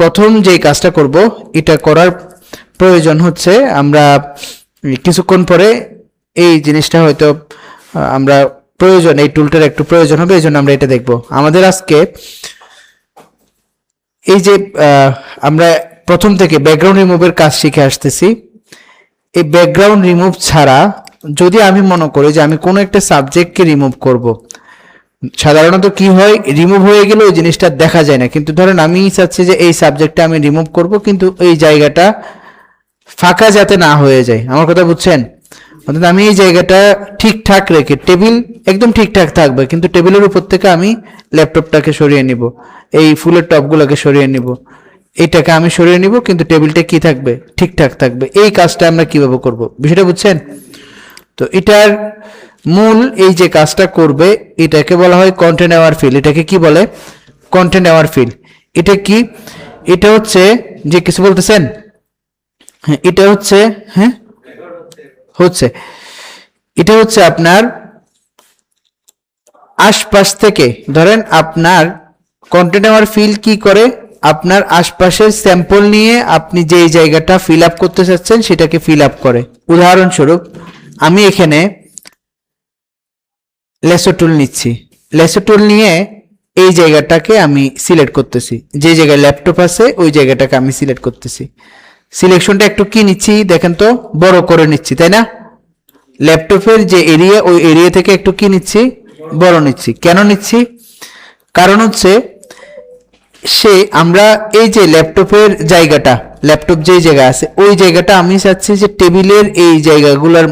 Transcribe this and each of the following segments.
প্রথম যে কাজটা করব, এটা করার প্রয়োজন হচ্ছে আমরা কিছুক্ষণ পরে এই জিনিসটা হয়তো আমরা প্রয়োজন, এই টুলটার একটু প্রয়োজন হবে, এই জন্য আমরা এটা দেখব। আমাদের আজকে এই যে আমরা প্রথম থেকে ব্যাকগ্রাউন্ড রিমুভের কাজ শিখে আসতেছি। এই ব্যাকগ্রাউন্ড রিমুভ ছাড়া যদি আমি মনে করি যে আমি কোনো একটা সাবজেক্টকে রিমুভ করব, সাধারণত কি হয়, রিমুভ হয়ে গেলে ওই জিনিসটা দেখা যায় না। কিন্তু ধরেন আমি চাচ্ছি যে এই সাবজেক্টটা আমি রিমুভ করব, কিন্তু এই জায়গাটা ফাঁকা যাতে না হয়ে যায়, আমার কথা বুঝছেন? অর্থাৎ আমি এই জায়গাটা ঠিকঠাক রেখে, টেবিল একদম ঠিকঠাক থাকবে, কিন্তু টেবিলের উপর থেকে আমি ল্যাপটপটাকে সরিয়ে নিব, এই ফুলের টপগুলোকে সরিয়ে নিব, এটাকে আমি সরিয়ে নিব, কিন্তু টেবিলটা কি থাকবে, ঠিকঠাক থাকবে। এই কাজটা আমরা কিভাবে করব, বিষয়টা বুঝছেন? তো এটার মূল এই যে কাজটা করবে, এটাকে বলা হয় কন্টেন্ট অ্যাওয়ার ফিল। এটাকে কি বলে? Content aware fill. এটা কি? এটা হচ্ছে যে কিছু বলতেছেন? হ্যাঁ, এটা হচ্ছে, হ্যাঁ হচ্ছে, এটা হচ্ছে আপনার আশপাশ থেকে, ধরেন আপনার কন্টেন্ট অ্যাওয়ার ফিল কি করে, আপনার আশপাশের স্যাম্পল নিয়ে আপনি যেই জায়গাটা ফিল আপ করতে চাচ্ছেন সেটাকে ফিল আপ করে। উদাহরণস্বরূপ আমি এখানে লেসো টুল নিচ্ছি, লেসো টুল নিয়ে এই জায়গাটাকে আমি সিলেক্ট করতেছি, যে জায়গায় ল্যাপটপ আছে ওই জায়গাটাকে আমি সিলেক্ট করতেছি। সিলেকশনটা একটু কি নিচ্ছি দেখেন তো, বড় করে নিচ্ছি, তাই না? ল্যাপটপের যে এরিয়া, ওই এরিয়া থেকে একটু কি নিচ্ছি, বড় নিচ্ছি। কেন নিচ্ছি? কারণ হচ্ছে আমরা এই যে ল্যাপটপের জায়গাটা, ল্যাপটপ যেই জায়গা আছে ওই জায়গাটা আমি চাচ্ছি যে টেবিলের এই জায়গাগুলোর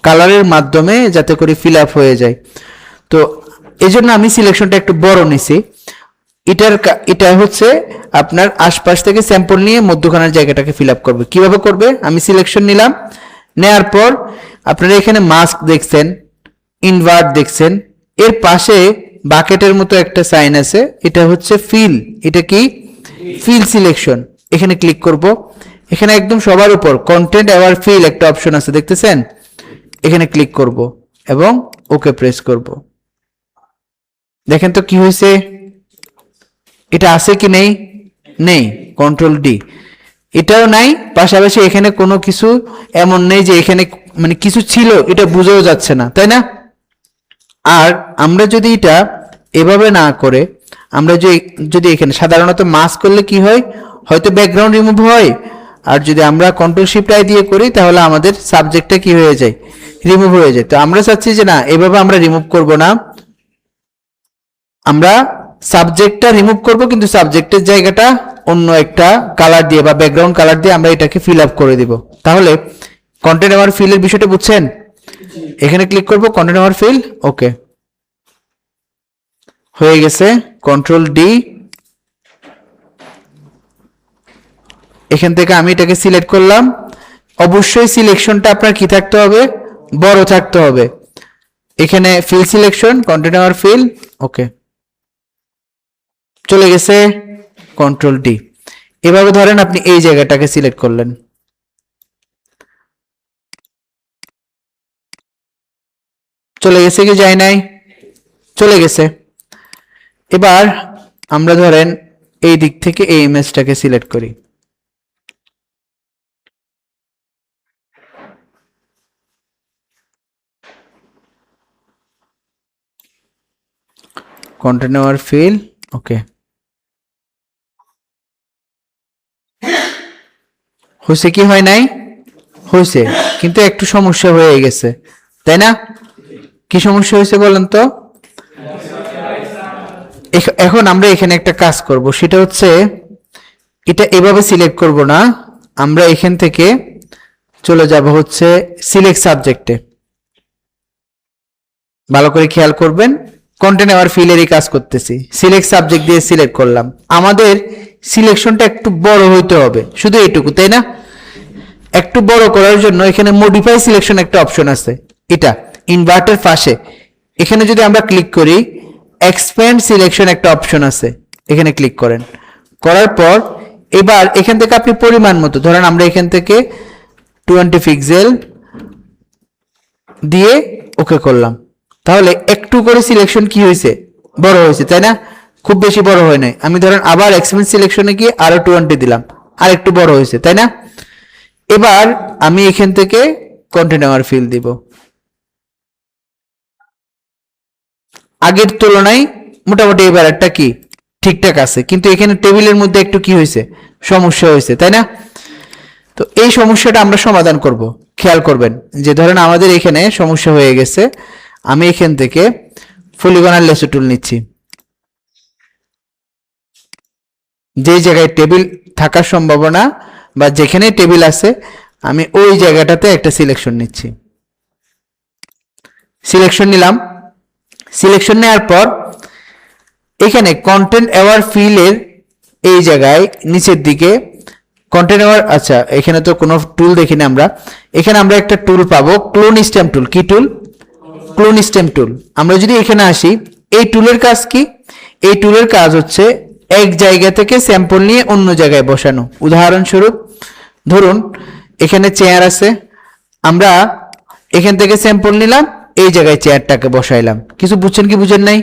কালারের মাধ্যমে যাতে করে ফিল আপ হয়ে যায়। তো এই জন্য আমি সিলেকশনটা একটু বড় নিছি। এটা হচ্ছে আপনার আশপাশ থেকে স্যাম্পল নিয়ে মধ্যখানের জায়গাটাকে ফিল আপ করবে। কিভাবে করবে? আমি সিলেকশন নিলাম, নেয়ার পর আপনারা এখানে মাস্ক দেখছেন, ইনভার্ট দেখছেন, এর পাশে বাকেটের মতো একটা সাইন আছে, এটা হচ্ছে ফিল। এটা কি? Feel selection. এখানে ক্লিক করব, এখানে একদম সবার উপর কন্টেন্ট অ্যাওয়ার ফিল একটা অপশন আছে, দেখতেছেন? এখানে ক্লিক করব এবং ওকে প্রেস করব। দেখেন তো কি হয়েছে, এটা আছে কি নেই? নেই। কন্ট্রোল ডি, এটাও নাই। পাশাপাশি এখানে কোনো কিছু এমন নেই যে এখানে মানে কিছু ছিল, এটা বুঝাও যাচ্ছে না, তাই না? আর আমরা যদি এটা এভাবে না করে, আমরা যদি এখানে সাধারণত মাস্ক করলে কি হয়, হয়তো ব্যাকগ্রাউন্ড রিমুভ হয়, আর যদি আমরা কন্ট্রোল শিফট আই দিয়ে করি তাহলে আমাদের সাবজেক্টটা কি হয়ে যায়, রিমুভ হয়ে যায়। তো আমরা চাচ্ছি যে না, এভাবে আমরা রিমুভ করব না, আমরা সাবজেক্টটা রিমুভ করব, কিন্তু সাবজেক্টের জায়গাটা অন্য একটা কালার দিয়ে বা ব্যাকগ্রাউন্ড কালার দিয়ে আমরা এটাকে ফিল আপ করে দিব। তাহলে কন্টেন্ট অ্যাওয়ার ফিলের বিষয়টা বুঝছেন? এখানে ক্লিক করব, কন্টেন্ট অ্যাওয়ার ফিল, ওকে হয়ে গেছে। কন্ট্রোল ডি, এখান থেকে আমি এটাকে সিলেক্ট করলাম। অবশ্যই সিলেকশনটা আপনার কি থাকতে হবে, বড় থাকতে হবে। এখানে fill selection, content aware fill, okay চলে গেছে। Control D. এভাবে ধরেন আপনি এই জায়গাটাকে সিলেক্ট করলেন, চলে গেছে কি যায় নাই? চলে গেছে। এবার আমরা ধরেন এই দিক থেকে এই ইমেজটাকে সিলেক্ট করি, কন্টেন্ট অ্যাওয়ার ফিল, ওকে হয়েছে কি হয় নাই? হয়েছে, কিন্তু একটু সমস্যা হয়ে গেছে, তাই না? কি সমস্যা হয়েছে বলেন তো? এখন আমরা এখানে একটা কাজ করব, সেটা হচ্ছে এটা এভাবে সিলেক্ট করব না, আমরা এখান থেকে চলে যাব হচ্ছে সিলেক্ট সাবজেক্টে। ভালো করে খেয়াল করবেন, কন্টেন্ট অ্যাওয়ার ফিলেরই কাজ করতেছি, সিলেক্ট সাবজেক্ট দিয়ে সিলেক্ট করলাম। আমাদের সিলেকশনটা একটু বড় হইতে হবে, শুধু এইটুকু, তাই না? একটু বড় করার জন্য এখানে মডিফাই সিলেকশন একটা অপশন আছে, এটা ইনভার্টের পাশে। এখানে যদি আমরা ক্লিক করি, এক্সপ্যান্ড সিলেকশন একটা অপশন আছে, এখানে ক্লিক করেন। করার পর এবার এখান থেকে আপনি পরিমাণ মতো, ধরেন আমরা এখান থেকে 20 পিক্সেল দিয়ে ওকে করলাম, তাহলে একটু করে সিলেকশন কি হয়েছে, বড় হয়েছে, তাই না? খুব বেশি বড় হয় নাই। আমি ধরেন আবার এক্সপেন্স সিলেকশনে গিয়ে আরো 20 দিলাম, আর একটু বড় হয়েছে, তাই না? এবার আমি এখান থেকে কন্টিনিউয়ার ফিল দিব। আগের তুলনায় মোটামুটি এবার একটা কি ঠিকঠাক আছে, কিন্তু এখানে টেবিলের মধ্যে একটু কি হয়েছে, সমস্যা হয়েছে, তাই না? তো এই সমস্যাটা আমরা সমাধান করব। খেয়াল করবেন যে ধরেন আমাদের এখানে সমস্যা হয়ে গেছে, আমি এখান থেকে পলিগনাল লেসো টুল নিচ্ছি, যে জায়গায় টেবিল থাকার সম্ভাবনা বা যেখানে টেবিল আছে আমি ওই জায়গাটাতে একটা সিলেকশন নিচ্ছি। সিলেকশন নিলাম। সিলেকশন নেওয়ার পর এখানে কন্টেন্ট অ্যাওয়ার ফিলের এই জায়গায় নিচের দিকে কন্টেন্ট অ্যাওয়ার, আচ্ছা এখানে তো কোনো টুল দেখিনি আমরা, এখানে আমরা একটা টুল পাবো, ক্লোন স্ট্যাম্প টুল। কি টুল? ক্লোন স্ট্যাম্প টুল। আমরা যদি এখানে আসি, এই টুলের কাজ কি? এই টুলের কাজ হচ্ছে এক জায়গা থেকে স্যাম্পল নিয়ে অন্য জায়গায় বসানো। উদাহরণস্বরূপ ধরুন এখানে চেয়ার আছে, আমরা এখান থেকে স্যাম্পল নিলাম, এই জায়গায় চেয়ারটাকে বসাইলাম। কিছু বুঝছেন কি বুঝেন নাই?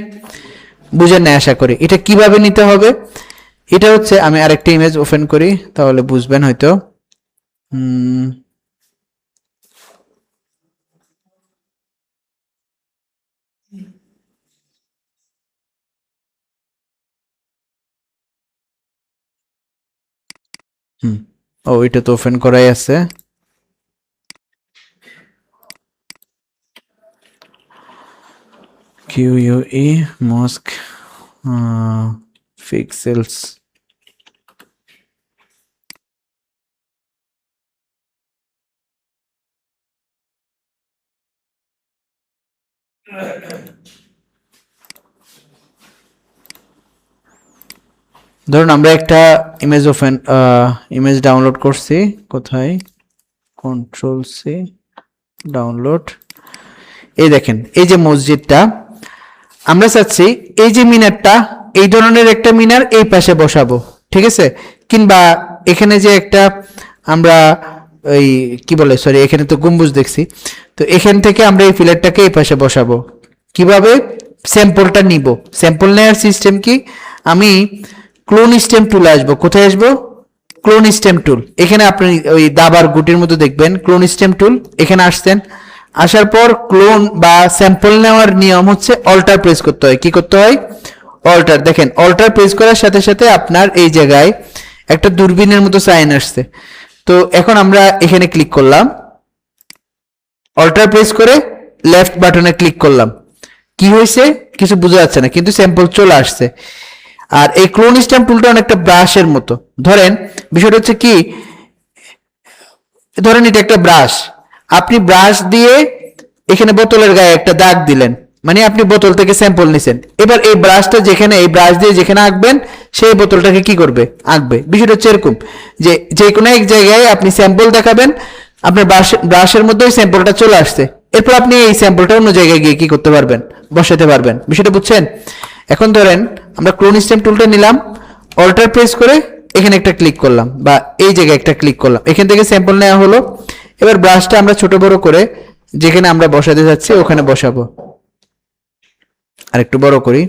বুঝেন নাই আশা করি। এটা কিভাবে নিতে হবে? এটা হচ্ছে, আমি আরেকটা ইমেজ ওপেন করি তাহলে বুঝবেন হয়তো। ও এটা তো ওপেন করাই আছে। QUE mask pixels. ধরুন আমরা একটা ইমেজ ডাউনলোড করছি, কোথায়, Ctrl+C ডাউনলোড। এই দেখেন এই যে মসজিদটা, আমরা চাচ্ছি এই যে মিনারটা, এই ধরনের একটা মিনার এই পাশে বসাবো, ঠিক আছে? কিংবা এখানে যে একটা আমরা ওই কি বলে, সরি এখানে তো গম্বুজ দেখছি, তো এখান থেকে আমরা এই ফিলারটাকে এই পাশে বসাবো। কিভাবে? স্যাম্পলটা নিব। স্যাম্পল নেওয়ার সিস্টেম কি? আমি ক্লোন স্টেম টুলে আসবো। কোথায় আসবো? ক্লোন স্টেম টুল। এখানে আপনি ওই দাবার গুটির মতো দেখবেন ক্লোন স্টেম টুল। এখানে আসছেন, আসার পর ক্লোন বা স্যাম্পল নেওয়ার নিয়ম হচ্ছে অল্টার প্রেস করতে হয়। কি করতে হয়? অল্টার। দেখেন অল্টার প্রেস করার সাথে সাথে আপনার এই জায়গায় একটা দূরবীনের মতো সাইন আসছে। তো এখন আমরা এখানে ক্লিক করলাম, অল্টার প্রেস করে লেফট বাটনে ক্লিক করলাম। কি হয়েছে কিছু বোঝা যাচ্ছে না, কিন্তু স্যাম্পল চলে আসছে। আর এই ক্লোন স্ট্যাম্প টুলটা অনেকটা ব্রাশের মতো। ধরেন বিষয়টা হচ্ছে কি, ধরেন এটা একটা ব্রাশ, আপনি ব্রাশ দিয়ে এখানে বোতলের গায়ে একটা দাগ দিলেন, মানে আপনি বোতল থেকে স্যাম্পল নিছেন। এবার এই ব্রাশটা যেখানে, এই ব্রাশ দিয়ে যেখানে আঁকবেন সেই বোতলটাকে কি করবে? আঁকবে। বিষয়টা হচ্ছে এরকম যে যে কোনো এক জায়গায় আপনি স্যাম্পল দেখাবেন, আপনার ব্রাশের মধ্যে ওই স্যাম্পলটা চলে আসছে, এরপর আপনি এই স্যাম্পলটা অন্য জায়গায় গিয়ে কি করতে পারবেন? বসাতে পারবেন। বিষয়টা বুঝছেন? এখন ধরেন আমরা ক্লোন স্ট্যাম্প টুলটা নিলাম, অল্টার প্রেস করে এখানে একটা ক্লিক করলাম বা এই জায়গায় একটা ক্লিক করলাম, এখান থেকে স্যাম্পল নেওয়া হলো। এবার ব্রাশটা আমরা ছোট বড় করে যেখানে আমরা বসাতে যাচ্ছি ওখানে বসাবো। আর একটু বড় করি।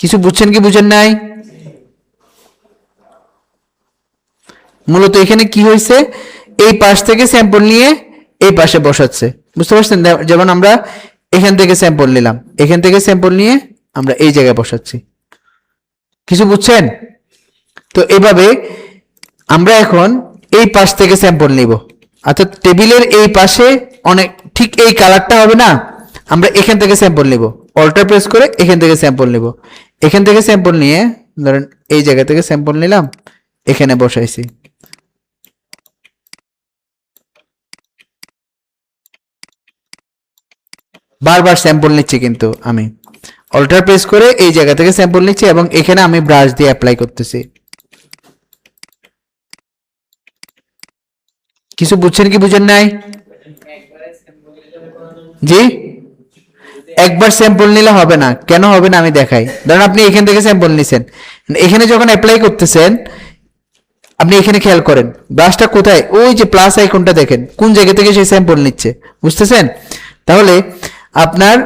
কিছু বুঝছেন কি বুঝেন নাই? মূলত এখানে কি হয়েছে, এই পাশ থেকে স্যাম্পল নিয়ে এই পাশে বসাচ্ছে। বুঝতে পারছেন? যেমন আমরা এখান থেকে স্যাম্পল নিলাম, এখান থেকে স্যাম্পল নিয়ে আমরা এই জায়গায় বসাচ্ছি। কিছু বুঝছেন? তো এভাবে আমরা এখন এই পাশ থেকে স্যাম্পল নিব, অর্থাৎ টেবিলের এই পাশে অনেক ঠিক এই কালারটা হবে না, আমরা এখান থেকে স্যাম্পল নিব, অল্টার প্রেস করে এখান থেকে স্যাম্পল নিব। এখান থেকে স্যাম্পল নিয়ে ধরেন এই জায়গা থেকে স্যাম্পল নিলাম, এখানে বসাইছি। বারবার স্যাম্পল নিচ্ছি, কিন্তু আমি অল্টার প্রেস করে এই জায়গা থেকে স্যাম্পল নিচ্ছি এবং এখানে আমি ব্রাশ দিয়ে অ্যাপ্লাই করতেছি। কিছু বুঝছেন কি বুঝেন নাই? জি, একবার স্যাম্পল নিলে হবে না। কেন হবে না আমি দেখাই। ধরেন আপনি এখান থেকে স্যাম্পল নিছেন, এখানে যখন অ্যাপ্লাই করতেছেন আপনি এখানে খেয়াল করেন ব্রাশটা কোথায়, ওই যে প্লাস আইকনটা দেখেন কোন জায়গা থেকে সেই স্যাম্পল নিচ্ছে। বুঝতেছেন? তাহলে আপনার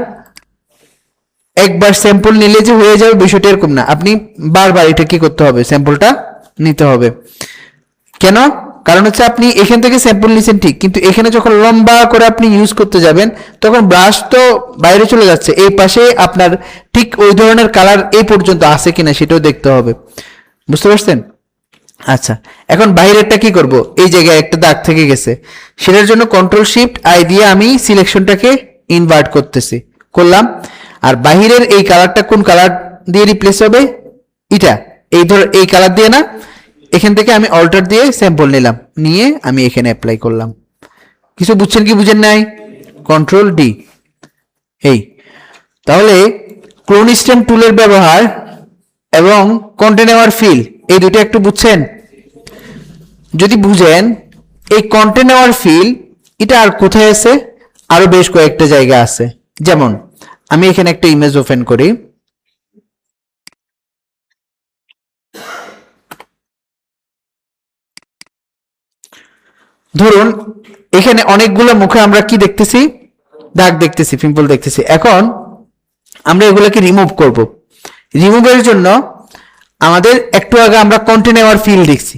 একবার স্যাম্পল নিলে যে হয়ে যাবে বিষয়টা এরকম না, আপনি বারবার এটা কি করতে হবে, স্যাম্পলটা নিতে হবে। কেন? কারণ হচ্ছে আপনি এখান থেকে স্যাম্পল নিছেন ঠিক, কিন্তু এখানে যখন লম্বা করে আপনি ইউজ করতে যাবেন তখন ব্রাশ তো বাইরে চলে যাচ্ছে, এই পাশে আপনার ঠিক ওই ধরনের কালার এই পর্যন্ত আছে কিনা সেটাও দেখতে হবে। বুঝতে পারছেন? আচ্ছা, এখন বাইরেরটা কি করব, এই জায়গায় একটা দাগ থেকে গেছে, সেটার জন্য কন্ট্রোল শিফট আই দিয়ে আমি সিলেকশনটাকে ইনভার্ট করতেছি, করলাম। আর বাহিরের এই কালারটা কোন কালার দিয়ে রিপ্লেস হবে, এটা এই কালার দিয়ে না, এখান থেকে আমি অল্টার দিয়ে স্যাম্পল নিলাম, নিয়ে আমি এখানে অ্যাপ্লাই করলাম। কিছু বুঝছেন কি বুঝেন নাই? Control D. এই তাহলে ক্লোন স্টেম টুলের ব্যবহার এবং কন্টেন্ট ফিল এই দুটো একটু বুঝছেন? যদি বুঝেন, এই কন্টেন্ট ফিল এটা আর কোথায় আছে, আরো বেশ কয়েকটা জায়গা আছে। যেমন আমি এখানে একটা ইমেজ ওপেন করি, ধরুন এখানে অনেকগুলো মুখে আমরা কি দেখতেছি, দাগ দেখতেছি, পিম্পল দেখতেছি। এখন আমরা এগুলোকে রিমুভ করব। রিমুভের জন্য আমাদের একটু আগে আমরা কন্টেন্ট ফিল দেখছি,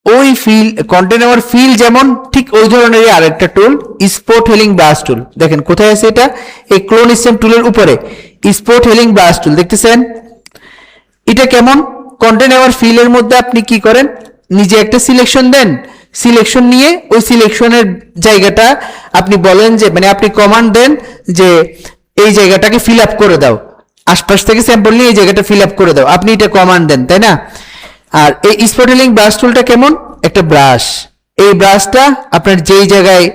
ওই ফিল কন্টেন্ট ফিল যেমন ঠিক ওই ধরনের আরেকটা টুল স্পট হেলিং ব্রাশ টুল, দেখেন কোথায় আছে এটা, এই ক্লোন স্টেম টুলের উপরে স্পট হেলিং ব্রাশ টুল দেখতেছেন। এটা কেমন, কন্টেন্ট ফিলের মধ্যে আপনি কি করেন, নিজে একটা সিলেকশন দেন, সিলেকশন নিয়ে ওই সিলেকশনের জায়গাটা আপনি বলেন যে, মানে আপনি কমান্ড দেন যে এই জায়গাটাকে ফিল আপ করে দাও, আশপাশ থেকে স্যাম্পল নিয়ে এই জায়গাটা ফিল আপ করে দাও, আপনি এটা কমান্ড দেন, তাই না? আর এই স্পটেলিং ব্রাশ টুলটা কেমন, একটা ব্রাশ, এই ব্রাশটা আপনার যেই জায়গায়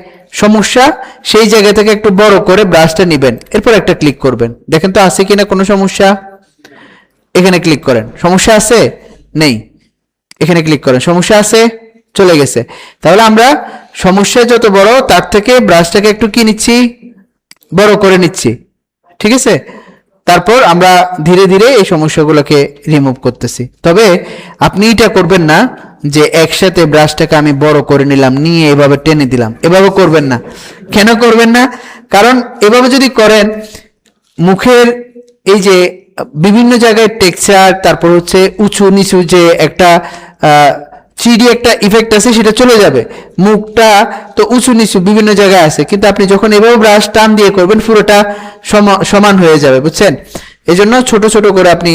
সমস্যা সেই জায়গা থেকে একটু বড় করে ব্রাশটা নেবেন, এরপর একটা ক্লিক করবেন, দেখেন তো আছে কিনা কোনো সমস্যা। এখানে ক্লিক করেন, সমস্যা আছে? নেই। এখানে ক্লিক করেন, সমস্যা আছে? চলে গেছে। তাহলে আমরা সমস্যা যত বড় তার থেকে ব্রাশটাকে একটু কি নিচ্ছি, বড় করে নিচ্ছি, ঠিক আছে? তারপর আমরা ধীরে ধীরে এই সমস্যাগুলোকে রিমুভ করতেছি। তবে আপনি এটা করবেন না যে একসাথে ব্রাশটাকে আমি বড় করে নিলাম, নিয়ে এভাবে টেনে দিলাম, এভাবে করবেন না। কেন করবেন না? কারণ এভাবে যদি করেন মুখের এই যে বিভিন্ন জায়গায় টেক্সচার, তারপর হচ্ছে উঁচু নিচু যে একটা থ্রিডি একটা ইফেক্ট আছে সেটা চলে যাবে। মুখটা তো উঁচু নিচু বিভিন্ন জায়গায় আছে, কিন্তু আপনি যখন এভাবে ব্রাশ টান দিয়ে করবেন পুরোটা সমান হয়ে যাবে, বুঝছেন? এই জন্য ছোট ছোট করে আপনি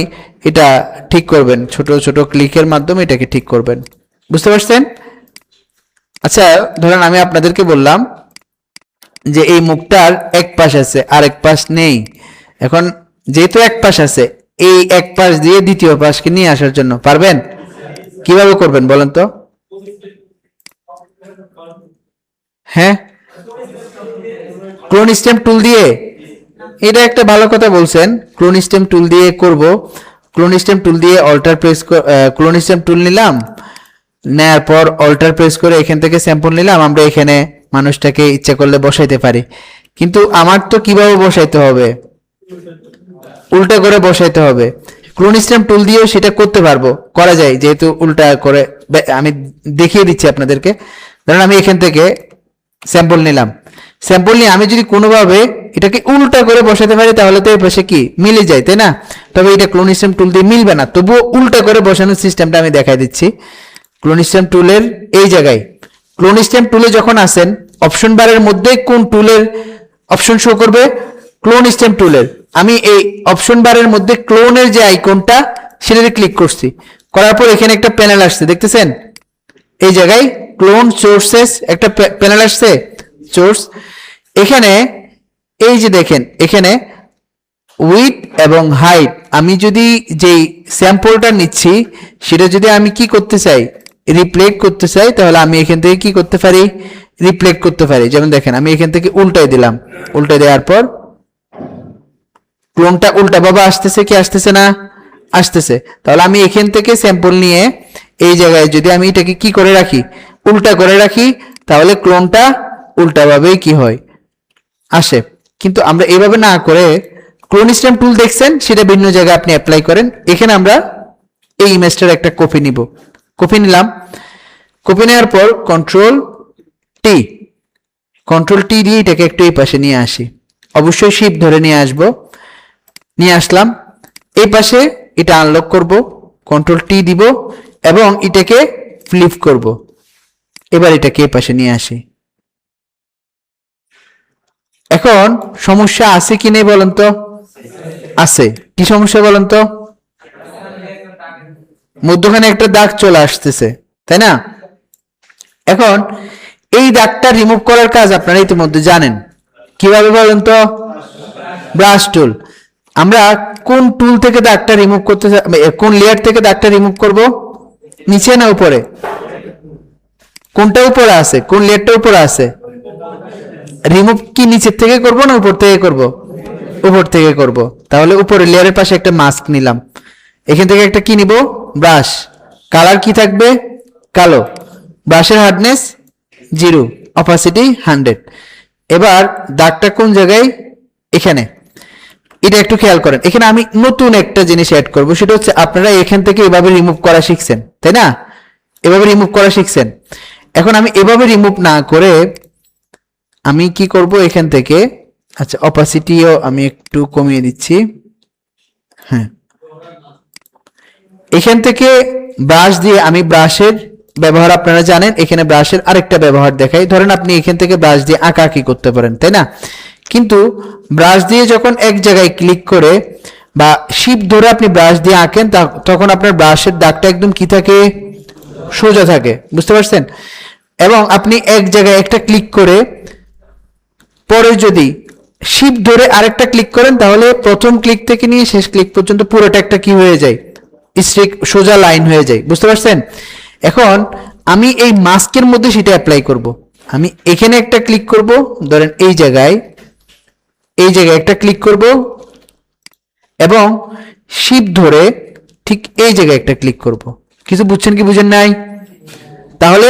এটা ঠিক করবেন, ছোট ছোট ক্লিকের মাধ্যমে এটাকে ঠিক করবেন। বুঝতে পারছেন? আচ্ছা, ধরেন আমি আপনাদেরকে বললাম যে এই মুখটার এক পাশ আছে আর এক পাশ নেই। এখন যেহেতু এক পাশ আছে, এই এক পাশ দিয়ে দ্বিতীয় পাশকে নিয়ে আসার জন্য পারবেন? কিভাবে করবেন বলেন তো? হ্যাঁ, ক্লোন স্টেম টুল দিয়ে, এটা একটা ভালো কথা বলছেন, ক্লোন স্টেম টুল দিয়ে করব। ক্লোন স্টেম টুল দিয়ে অল্টার প্রেস, ক্লোন স্টেম টুল নিলাম, নেওয়ার পর অল্টার প্রেস করে এখান থেকে স্যাম্পল নিলাম, আমরা এখানে মানুষটাকে ইচ্ছা করলে বসাইতে পারি। কিন্তু আমার তো কিভাবে বসাইতে হবে, উল্টা করে বসাইতে হবে। ক্লোন স্টেম টুল দিয়েও সেটা করতে পারবো, করা যায়, যেহেতু উল্টা করে আমি দেখিয়ে দিচ্ছি আপনাদেরকে। ধরেন আমি এখান থেকে স্যাম্পল নিলাম, স্যাম্পল নিয়ে আমি যদি কোনোভাবে এটাকে উল্টা করে বসাতে পারি তাহলে তো এই পাশে কি মিলে যায়, তাই না? তবে এটা ক্লোন স্টেম টুল দিয়ে মিলবে না, তবুও উল্টা করে বসানোর সিস্টেমটা আমি দেখাই দিচ্ছি। ক্লোন স্টেম টুলের এই জায়গায়, ক্লোন স্টেম টুলে যখন আসেন অপশন বারের মধ্যে কোন টুলের অপশন শো করবে, ক্লোন স্টেম টুলের। আমি এই অপশন বারের মধ্যে ক্লোনের যে আইকনটা সেটাতে ক্লিক করছি, করার পর এখানে একটা প্যানেল আসছে, দেখতেছেন? এই জায়গায় ক্লোন সোর্সেস একটা প্যানেল আসছে, সোর্স। এখানে এই যে দেখেন, এখানে উইথ এবং হাইট, আমি যদি যেই স্যাম্পলটা নিচ্ছি সেটা যদি আমি কি করতে চাই, রিপ্লেট করতে চাই, তাহলে আমি এখান থেকে কি করতে পারি, রিপ্লেট করতে পারি। যেমন দেখেন আমি এখান থেকে উল্টাই দিলাম, উল্টাই দেওয়ার পর ক্লোনটা উল্টা ভাবে আসতেছে কি আসতেছে না, আসতেছে। তাহলে আমি এখান থেকে স্যাম্পল নিয়ে এই জায়গায় যদি আমি এটাকে কি করে রাখি, উল্টা করে রাখি, তাহলে ক্লোনটা উল্টাভাবেই কি হয়, আসে। কিন্তু আমরা এইভাবে না করে ক্লোন স্টেম টুল দেখছেন সেটা ভিন্ন জায়গায় আপনি অ্যাপ্লাই করেন। এখানে আমরা এই ইমেজটার একটা কপি নিব, কপি নিলাম, কপি নেওয়ার পর কন্ট্রোল টি দিয়ে এটাকে একটু এই পাশে নিয়ে আসি, অবশ্যই শিফট ধরে নিয়ে আসব, নিয়ে আসলাম। এই পাশে এটা আনলক করব, কন্ট্রোল টি দিব এবং এটাকে ফ্লিপ করব। এবার এটাকে এই পাশে নিয়ে আসি। এখন সমস্যা আছে কি নেই বলেন তো? আছে। কি সমস্যা বলেন তো? মধ্যখানে একটা দাগ চলে আসতেছে, তাই না? এখন এই দাগটা রিমুভ করার কাজ আপনারা ইতিমধ্যে জানেন। কিভাবে বলেন তো? ব্রাশ টুল। আমরা কোন টুল থেকে দাগটা রিমুভ করতে, কোন লেয়ার থেকে দাগটা রিমুভ করব? নিচে না উপরে? কোনটা উপরে আছে? কোন লেয়ারটা উপরে আছে? রিমুভ কি নিচের থেকে করব না উপর থেকে করব? উপর থেকে করব। তাহলে উপরে লেয়ারের পাশে একটা মাস্ক নিলাম, এখান থেকে একটা কি নিব? ব্রাশ। কালার কি থাকবে? কালো। ব্রাশের হার্ডনেস 0, অপাসিটি 100। এবার দাগটা কোন জায়গায়? এখানে। এটা একটু খেয়াল করেন, এখানে আমি নতুন একটা জিনিস অ্যাড করব, সেটা হচ্ছে আপনারা এখান থেকে এভাবে রিমুভ করা শিখছেন, তাই না? এভাবে রিমুভ করা শিখছেন। এখন আমি এভাবে রিমুভ না করে আমি কি করব এখান থেকে, আচ্ছা অপাসিটিও আমি একটু কমিয়ে দিচ্ছি। হ্যাঁ, এখান থেকে ব্রাশ দিয়ে আমি ব্রাশের ব্যবহার আপনারা জানেন, এখানে ব্রাশের আরেকটা ব্যবহার দেখাই। ধরেন আপনি এখান থেকে ব্রাশ দিয়ে আঁকাআঁকি করতে পারেন, তাই না? কিন্তু ব্রাশ দিয়ে যখন এক জায়গায় ক্লিক করে বা শিপ ধরে আপনি ব্রাশ দিয়ে আঁকেন, তখন আপনার ব্রাশের দাগটা একদম কি থাকে? সোজা থাকে। বুঝতে পারছেন? এবং আপনি এক জায়গায় একটা ক্লিক করে পরে যদি শিপ ধরে আরেকটা ক্লিক করেন, তাহলে প্রথম ক্লিক থেকে নিয়ে শেষ ক্লিক পর্যন্ত পুরোটা একটা কি হয়ে যায়? স্ট্রেট সোজা লাইন হয়ে যায়। বুঝতে পারছেন? এখন আমি এই মাস্কের মধ্যে সেটা অ্যাপ্লাই করব। আমি এখানে একটা ক্লিক করব, ধরেন এই জায়গায় একটা ক্লিক করব এবং শিপ ধরে ঠিক এই জায়গায় একটা ক্লিক করব। কিছু বুঝছেন কি বুঝেন নাই? তাহলে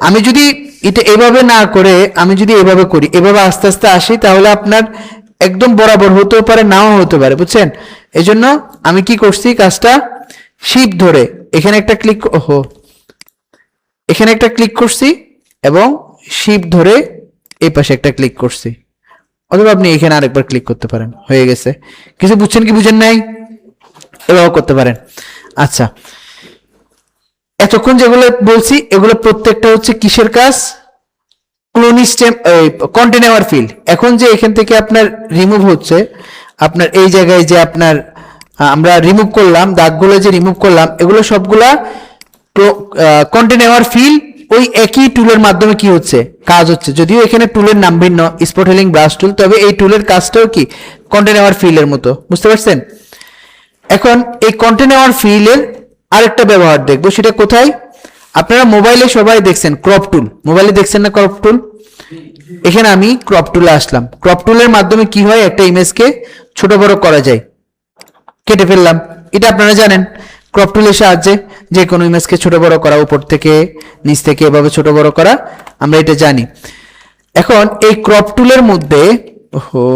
আমি যদি এটা এভাবে না করে আমি যদি এভাবে করি, এভাবে আস্তে আস্তে আসি, তাহলে আপনার একদম বরাবর হতেও পারে, নাও হতে পারে। বুঝছেন? এই জন্য আমি কি করছি কাজটা, শিপ ধরে এখানে একটা ক্লিক, ওহো, এখানে একটা ক্লিক করছি এবং শিপ ধরে এই পাশে একটা ক্লিক করছি, অথবা আপনি এখানে আরেকবার ক্লিক করতে পারেন, হয়ে গেছে। কিছু বুঝছেন কি বুঝেন নাই? এভাবে করতে পারেন। আচ্ছা, এতক্ষণ যেগুলো বলছি এগুলো প্রত্যেকটা হচ্ছে কিসের কাজ? ক্লোনিস্টেম, কন্টেনার ফিল। এখন যে এখান থেকে আপনার রিমুভ হচ্ছে, আপনার এই জায়গায় যে আপনার আমরা রিমুভ করলাম দাগগুলো, যে রিমুভ করলাম এগুলো সবগুলা কন্টেনার ফিল ওই একই টুলের মাধ্যমে কি হচ্ছে? কাজ হচ্ছে। যদিও এখানে টুলের নাম ভিন্ন, স্পট হিলিং ব্রাশ টুল, তবে এই টুলের কাজটাও কি কন্টেনার ফিলের মতো। বুঝতে পারছেন? এখন এই কন্টেনার ফিলের আরেকটা ব্যবহার দেখবো, সেটা কোথায়? আপনারা মোবাইলে সবাই দেখছেন ক্রপ টুল, মোবাইলে দেখছেন না ক্রপ টুল? এখানে আমি ক্রপ টুলে আসলাম। ক্রপ টুলের মাধ্যমে কি হয়? একটা ইমেজকে ছোট বড় করা যায়। কেটে ফেললাম, এটা আপনারা জানেন। ক্রপ টুলের সাহায্যে যে কোনো ইমেজকে ছোট বড় করা, উপর থেকে নিচ থেকে এভাবে ছোট বড় করা, আমরা এটা জানি। এখন এই ক্রপ টুলের মধ্যে, ওহো,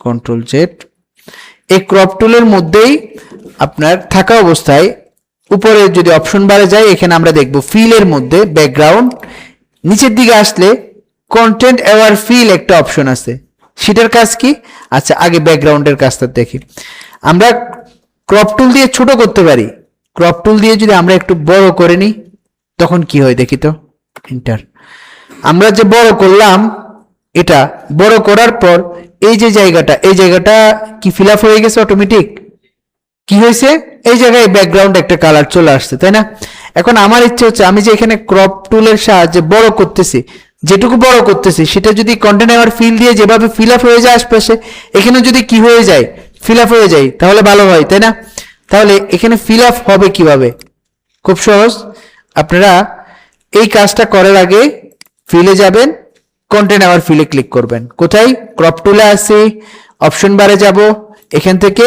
কন্ট্রোল জেড, এই ক্রপ টুলের মধ্যেই আপনার থাকা অবস্থায় উপরে যদি অপশন বারে যায়, এখানে আমরা দেখব ফিলের মধ্যে ব্যাকগ্রাউন্ড, নিচের দিকে আসলে কন্টেন্ট অ্যাওয়ার ফিল একটা অপশন আছে, সেটার কাজ কি? আচ্ছা, আগে ব্যাকগ্রাউন্ডের কাজটা দেখি। আমরা ক্রপ টুল দিয়ে ছোট করতে পারি, ক্রপ টুল দিয়ে যদি আমরা একটু বড় করে নিই তখন কি হয় দেখি তো। এন্টার। আমরা যে বড় করলাম, এটা বড় করার পর এই যে জায়গাটা, এই জায়গাটা কি ফিল আপ হয়ে গেছে অটোমেটিক? কি হয়েছে? এই জায়গায় ব্যাকগ্রাউন্ড একটা কালার চলে আসছে, তাই না? এখন আমার ইচ্ছে হচ্ছে আমি যে এখানে ক্রপ টুলের সাহায্যে বড় করতেছি, যেটুকু বড় করতেছি সেটা যদি কন্টেনার ফিল দিয়ে যেভাবে ফিল আপ হয়ে যায় আশপাশে, এখানে যদি কি হয়ে যায়? ফিল আপ হয়ে যায়, তাহলে ভালো হয়, তাই না? তাহলে এখানে ফিল আপ হবে কিভাবে? খুব সহজ। আপনারা এই কাজটা করার আগে ফিলে যাবেন, কন্টেনার ফিলে ক্লিক করবেন। কোথায়? ক্রপ টুলে আসি, অপশন বারে যাব, এখান থেকে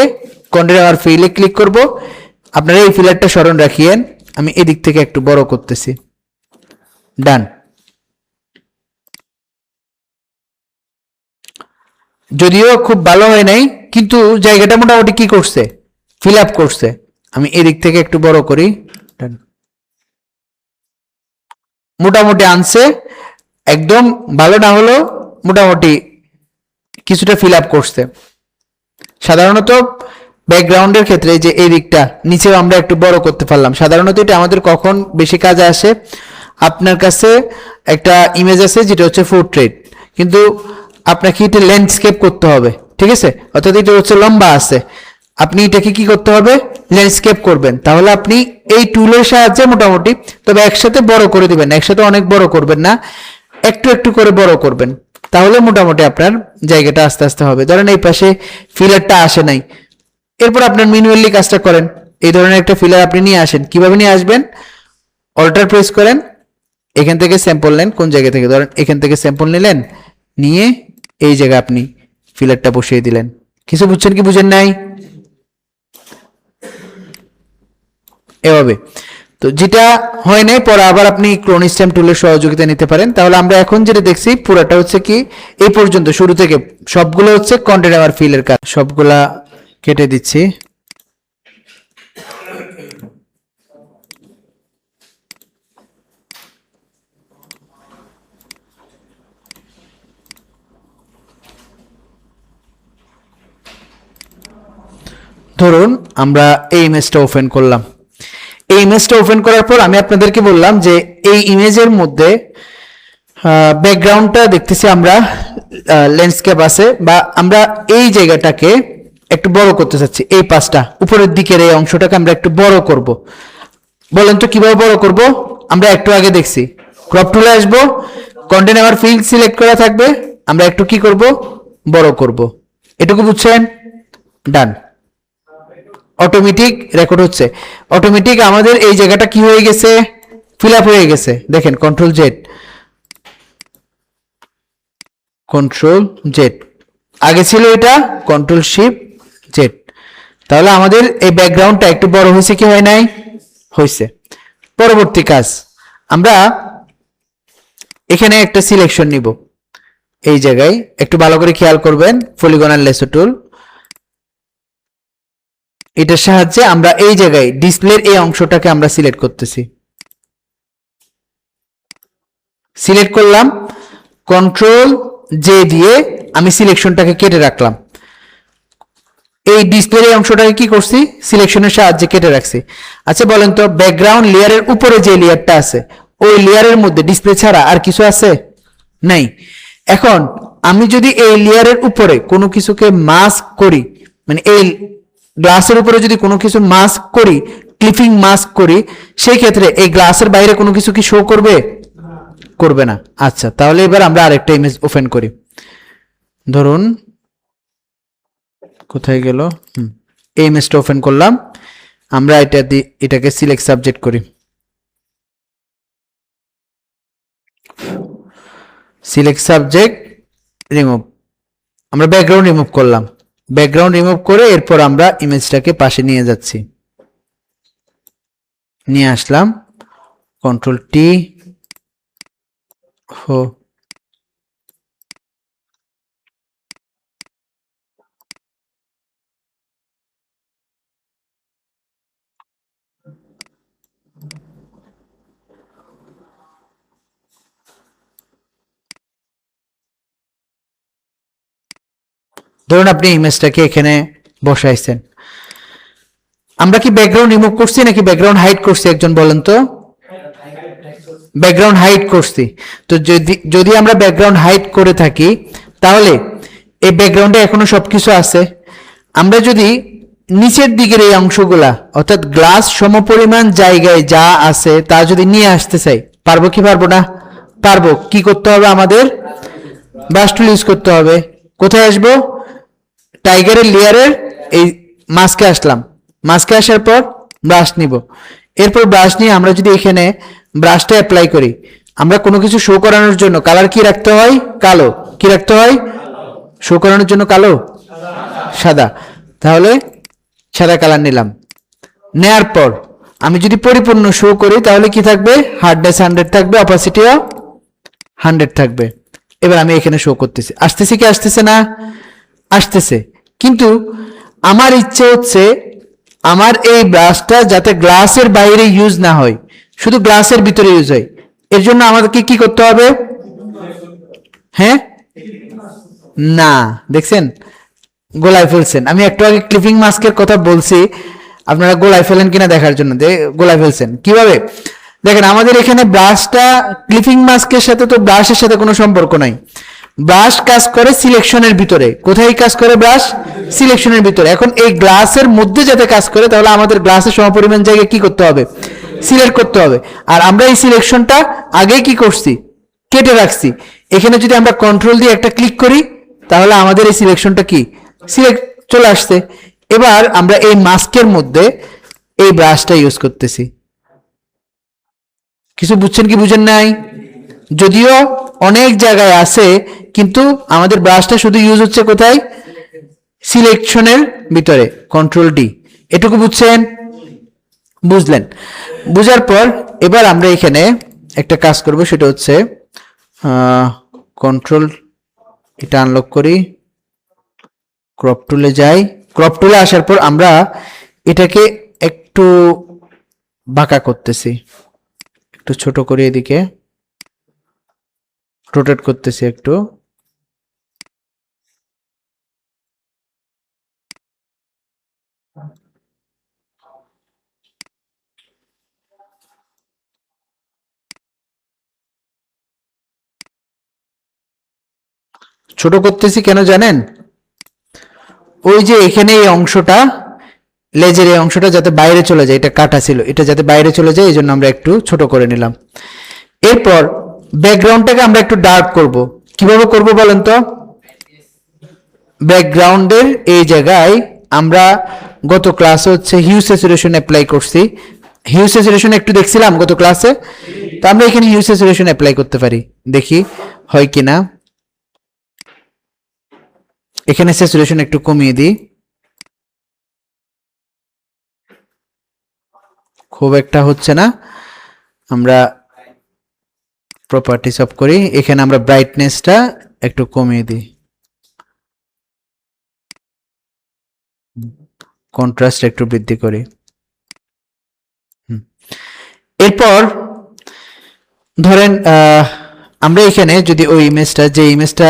কন্টেনার ফিলে ক্লিক করব। আপনারা এই ফিলারটা স্মরণ রাখিয়েন, আমি এদিক থেকে একটু বড় করতেছি। ডান। যদিও খুব ভালো হয় নাই, কিন্তু জায়গাটা মোটামুটি কি করছে? ফিল আপ করছে। আমি এদিক থেকে একটু বড় করি, মোটামুটি আনছে। একদম ভালো না হলো মোটামুটি কিছুটা ফিল আপ করছে। সাধারণত ব্যাকগ্রাউন্ডের ক্ষেত্রে যে এই দিকটা নিচেও আমরা একটু বড় করতে পারলাম, সাধারণত এটা আমাদের কখন বেশি কাজে আসে, আপনার কাছে একটা ইমেজ আছে যেটা হচ্ছে পোর্ট্রেট, কিন্তু আপনাকে এটা ল্যান্ডস্কেপ করতে হবে, ঠিক আছে, অর্থাৎ এটা হচ্ছে লম্বা আছে, আপনি এটাকে কি করতে হবে, ল্যান্ডস্কেপ করবেন, তাহলে আপনি এই টুলের সাহায্যে মোটামুটি, তবে একসাথে বড় করে দিবেন, একসাথে অনেক বড় করবেন না, একটু একটু করে বড় করবেন, তাহলে মোটামুটি আপনার জায়গাটা আস্তে আস্তে হবে। ধরেন এই পাশে ফিলারটা আসে নাই, এরপর আপনার ম্যানুয়ালি কাজটা করেন, এই ধরনের একটা ফিলার আপনি নিয়ে আসেন, কিভাবে নিয়ে আসবেন, অল্টার প্রেস করেন, এখান থেকে স্যাম্পল নেন, কোন জায়গা থেকে, ধরেন এখান থেকে স্যাম্পল নিলেন, নিয়ে এই জায়গায় আপনি ফিলারটা বসিয়ে দিলেন। কিছু বুঝছেন কি বুঝেন নাই? এভাবে। তো যেটা হয় নাই পরে আবার আপনি ক্রোনিস্টেম টুলের সহযোগিতা নিতে পারেন। তাহলে আমরা এখন যেটা দেখছি পুরোটা হচ্ছে কি এই পর্যন্ত শুরু থেকে সবগুলো হচ্ছে কন্টেনার ফিলের কাজ, সবগুলা কেটে দিচ্ছি। ধরুন আমরা এই ইমেজটা ওপেন করলাম, এই ইমেজটা ওপেন করার পর আমি আপনাদেরকে বললাম যে এই ইমেজের মধ্যে ব্যাকগ্রাউন্ডটা দেখতেছি আমরা ল্যান্ডস্কেপ আছে, বা আমরা এই জায়গাটাকে একটু বড় করতে চাচ্ছি, এই পাশটা উপরের দিকের এই অংশটাকে আমরা একটু বড় করব। বলেন তো কিভাবে বড় করব? আমরা একটু আগে দেখছি, ক্রপ টুলে আসবো, কন্টেনার ফিল্ড সিলেক্ট করা থাকবে, আমরা একটু কি করব, বড় করব। এটুকু বুঝছেন? ডান। অটোমেটিক রেকর্ড হচ্ছে, অটোমেটিক আমাদের এই জায়গাটা কি হয়ে গেছে, ফিল আপ হয়ে গেছে। দেখেন কন্ট্রোল জেড, কন্ট্রোল জেড, আগে ছিল এটা কন্ট্রোল শিফট জেড। তাহলে আমাদের এই ব্যাকগ্রাউন্ডটা একটু বড় হয়েছে কি হয় নাই? হয়েছে। পরবর্তী কাজ, আমরা এখানে একটা সিলেকশন নিব, এই জায়গায় একটু ভালো করে খেয়াল করবেন, পলিগনাল লেসো টুল, এটার সাহায্যে আমরা এই জায়গায় ডিসপ্লের এই অংশটাকে আমরা সিলেক্ট করতেছি, সিলেক্ট করলাম, কন্ট্রোল জে দিয়ে আমি সিলেকশনটাকে কেটে রাখলাম, এই ডিসপ্লের এই অংশটাকে কি করছি, সিলেকশনের সাহায্যে কেটে রাখছি। আচ্ছা বলেন তো ব্যাকগ্রাউন্ড লেয়ারের উপরে যে লেয়ারটা আছে ওই লেয়ারের মধ্যে ডিসপ্লে ছাড়া আর কিছু আছে? নাই। এখন আমি যদি এই লেয়ারের উপরে কোনো কিছুকে মাস্ক করি, মানে এই গ্লাসের উপরে যদি কোনো কিছু মাস্ক করি, ক্লিপিং মাস্ক করি, সেই ক্ষেত্রে এই গ্লাসের বাইরে কোনো কিছু কি শো করবে? করবে না। আচ্ছা তাহলে এবার আমরা আরেকটা ইমেজ ওপেন করি, ধরুন কোথায় গেল, এই ইমেজটা ওপেন করলাম, আমরা এটাকে সিলেক্ট সাবজেক্ট করি, সিলেক্ট সাবজেক্ট রিমুভ, আমরা ব্যাকগ্রাউন্ড রিমুভ করলাম, ব্যাকগ্রাউন্ড রিমুভ করে এরপর আমরা ইমেজটাকে পাশে নিয়ে যাচ্ছি, নিয়ে আসলাম, কন্ট্রোল টি, হো, ধরুন আপনি ইমেজটাকে এখানে বসাইছেন, আমরা কি ব্যাকগ্রাউন্ড রিমুভ করছি নাকি ব্যাকগ্রাউন্ড হাইড করছি একজন বলেন তো? ব্যাকগ্রাউন্ড হাইড করছি। তো যদি আমরা ব্যাকগ্রাউন্ড হাইড করে থাকি তাহলে এই ব্যাকগ্রাউন্ডে এখনো সবকিছু আছে, আমরা যদি নিচের দিকের এই অংশগুলা অর্থাৎ গ্লাস সমপরিমাণ জায়গায় যা আছে তা যদি নিয়ে আসতে চাই, পারবো কি পারবো না? পারবো। কি করতে হবে আমাদের? ব্রাশ টুল ইউজ করতে হবে। কোথায় আসবো? টাইগারের লেয়ারের এই মাস্কে আসলাম, মাস্কে আসার পর ব্রাশ নিব, এরপর ব্রাশ নিয়ে আমরা যদি এখানে ব্রাশটা অ্যাপ্লাই করি, আমরা কোনো কিছু শো করানোর জন্য কালার কি রাখতে হয়? কালো। কি রাখতে হয়? শো করানোর জন্য কালো, সাদা। তাহলে সাদা কালার নিলাম, নেয়ার পর আমি যদি পরিপূর্ণ শো করি তাহলে কি থাকবে? হার্ডনেস 100 থাকবে, অপাসিটিও 100 থাকবে। এবার আমি এখানে শো করতেছি, আসতেছে কি আসতেছে না? আসতেছে। কিন্তু আমার ইচ্ছে হচ্ছে আমার এই ব্রাশটা যাতে গ্লাসের বাইরে ইউজ না হয়, শুধু গ্লাসের ভিতরে ইউজ হয়। এর জন্য আমাদেরকে কি করতে হবে? হ্যাঁ, না, দেখছেন গোলায় ফেলছেন। আমি একটু আগে ক্লিপিং মাস্কের কথা বলছি, আপনারা গোলায় ফেলেন কিনা দেখার জন্য, গোলায় ফেলছেন কিভাবে। দেখেন আমাদের এখানে ব্রাশটা ক্লিপিং মাস্কের সাথে তো ব্রাশের সাথে কোনো সম্পর্ক নাই। ব্রাশ কাজ করে সিলেকশনের ভিতরে। কোথায় কাজ করে ব্রাশ? সিলেকশনের ভিতরে। এখন এই গ্লাসের মধ্যে যাতে কাজ করে, তাহলে আমাদের গ্লাসের সমপরিমাণ জায়গায় কি করতে হবে? সিলেক্ট করতে হবে। আর আমরা এই সিলেকশনটা আগে কি করছি? কেটে রাখছি। এখানে যদি আমরা কন্ট্রোল দিয়ে একটা ক্লিক করি, তাহলে আমাদের এই সিলেকশনটা কি সিলেক্ট চলে আসছে। এবার আমরা এই মাস্কের মধ্যে এই ব্রাশটা ইউজ করতেছি। কিছু বুঝছেন কি বুঝেন নাই? যদিও অনেক জায়গায় আছে, কিন্তু আমাদের ব্রাশটা শুধু ইউজ হচ্ছে কোথায়? সিলেকশনের ভিতরে। Control D. এটুকু বুঝছেন? বুঝলেন। বুঝার পর এবার আমরা এখানে একটা কাজ করব, সেটা হচ্ছে কন্ট্রোল এটা আনলক করি, ক্রপ টুলে যাই। ক্রপ টুলে আসার পর আমরা এটাকে একটু বাঁকা করতেছি, একটু ছোট করে এদিকে রোটেট করতেছি একটু। ছোট করতেছি কেন জানেন? ওই যে এখানে এই অংশটা, লেজের এই অংশটা যাতে বাইরে চলে যায়, এটা কাটা ছিল, এটা যাতে বাইরে চলে যায়, এই জন্য আমরা একটু ছোট করে নিলাম। এরপর ব্যাকগ্রাউন্ডটাকে আমরা একটু ডার্ক করব। কিভাবে করব বলেন তো? ব্যাকগ্রাউন্ডের এই জায়গায় আমরা গত ক্লাসে হচ্ছে হিউ স্যাচুরেশন অ্যাপ্লাই করছি। হিউ স্যাচুরেশন একটু দেখছিলাম গত ক্লাসে, তো আমরা এখানে হিউ স্যাচুরেশন অ্যাপ্লাই করতে পারি, দেখি হয় কিনা। এখানে স্যাচুরেশন একটু কমিয়ে দিই, খুব একটা হচ্ছে না। আমরা প্রপার্টিস অফ করি, এখানে আমরা ব্রাইটনেসটা একটু কমিয়ে দিই, কন্ট্রাস্ট একটু বৃদ্ধি করি। এরপর ধরেন আমরা এখানে যদি ওই ইমেজটা, যে ইমেজটা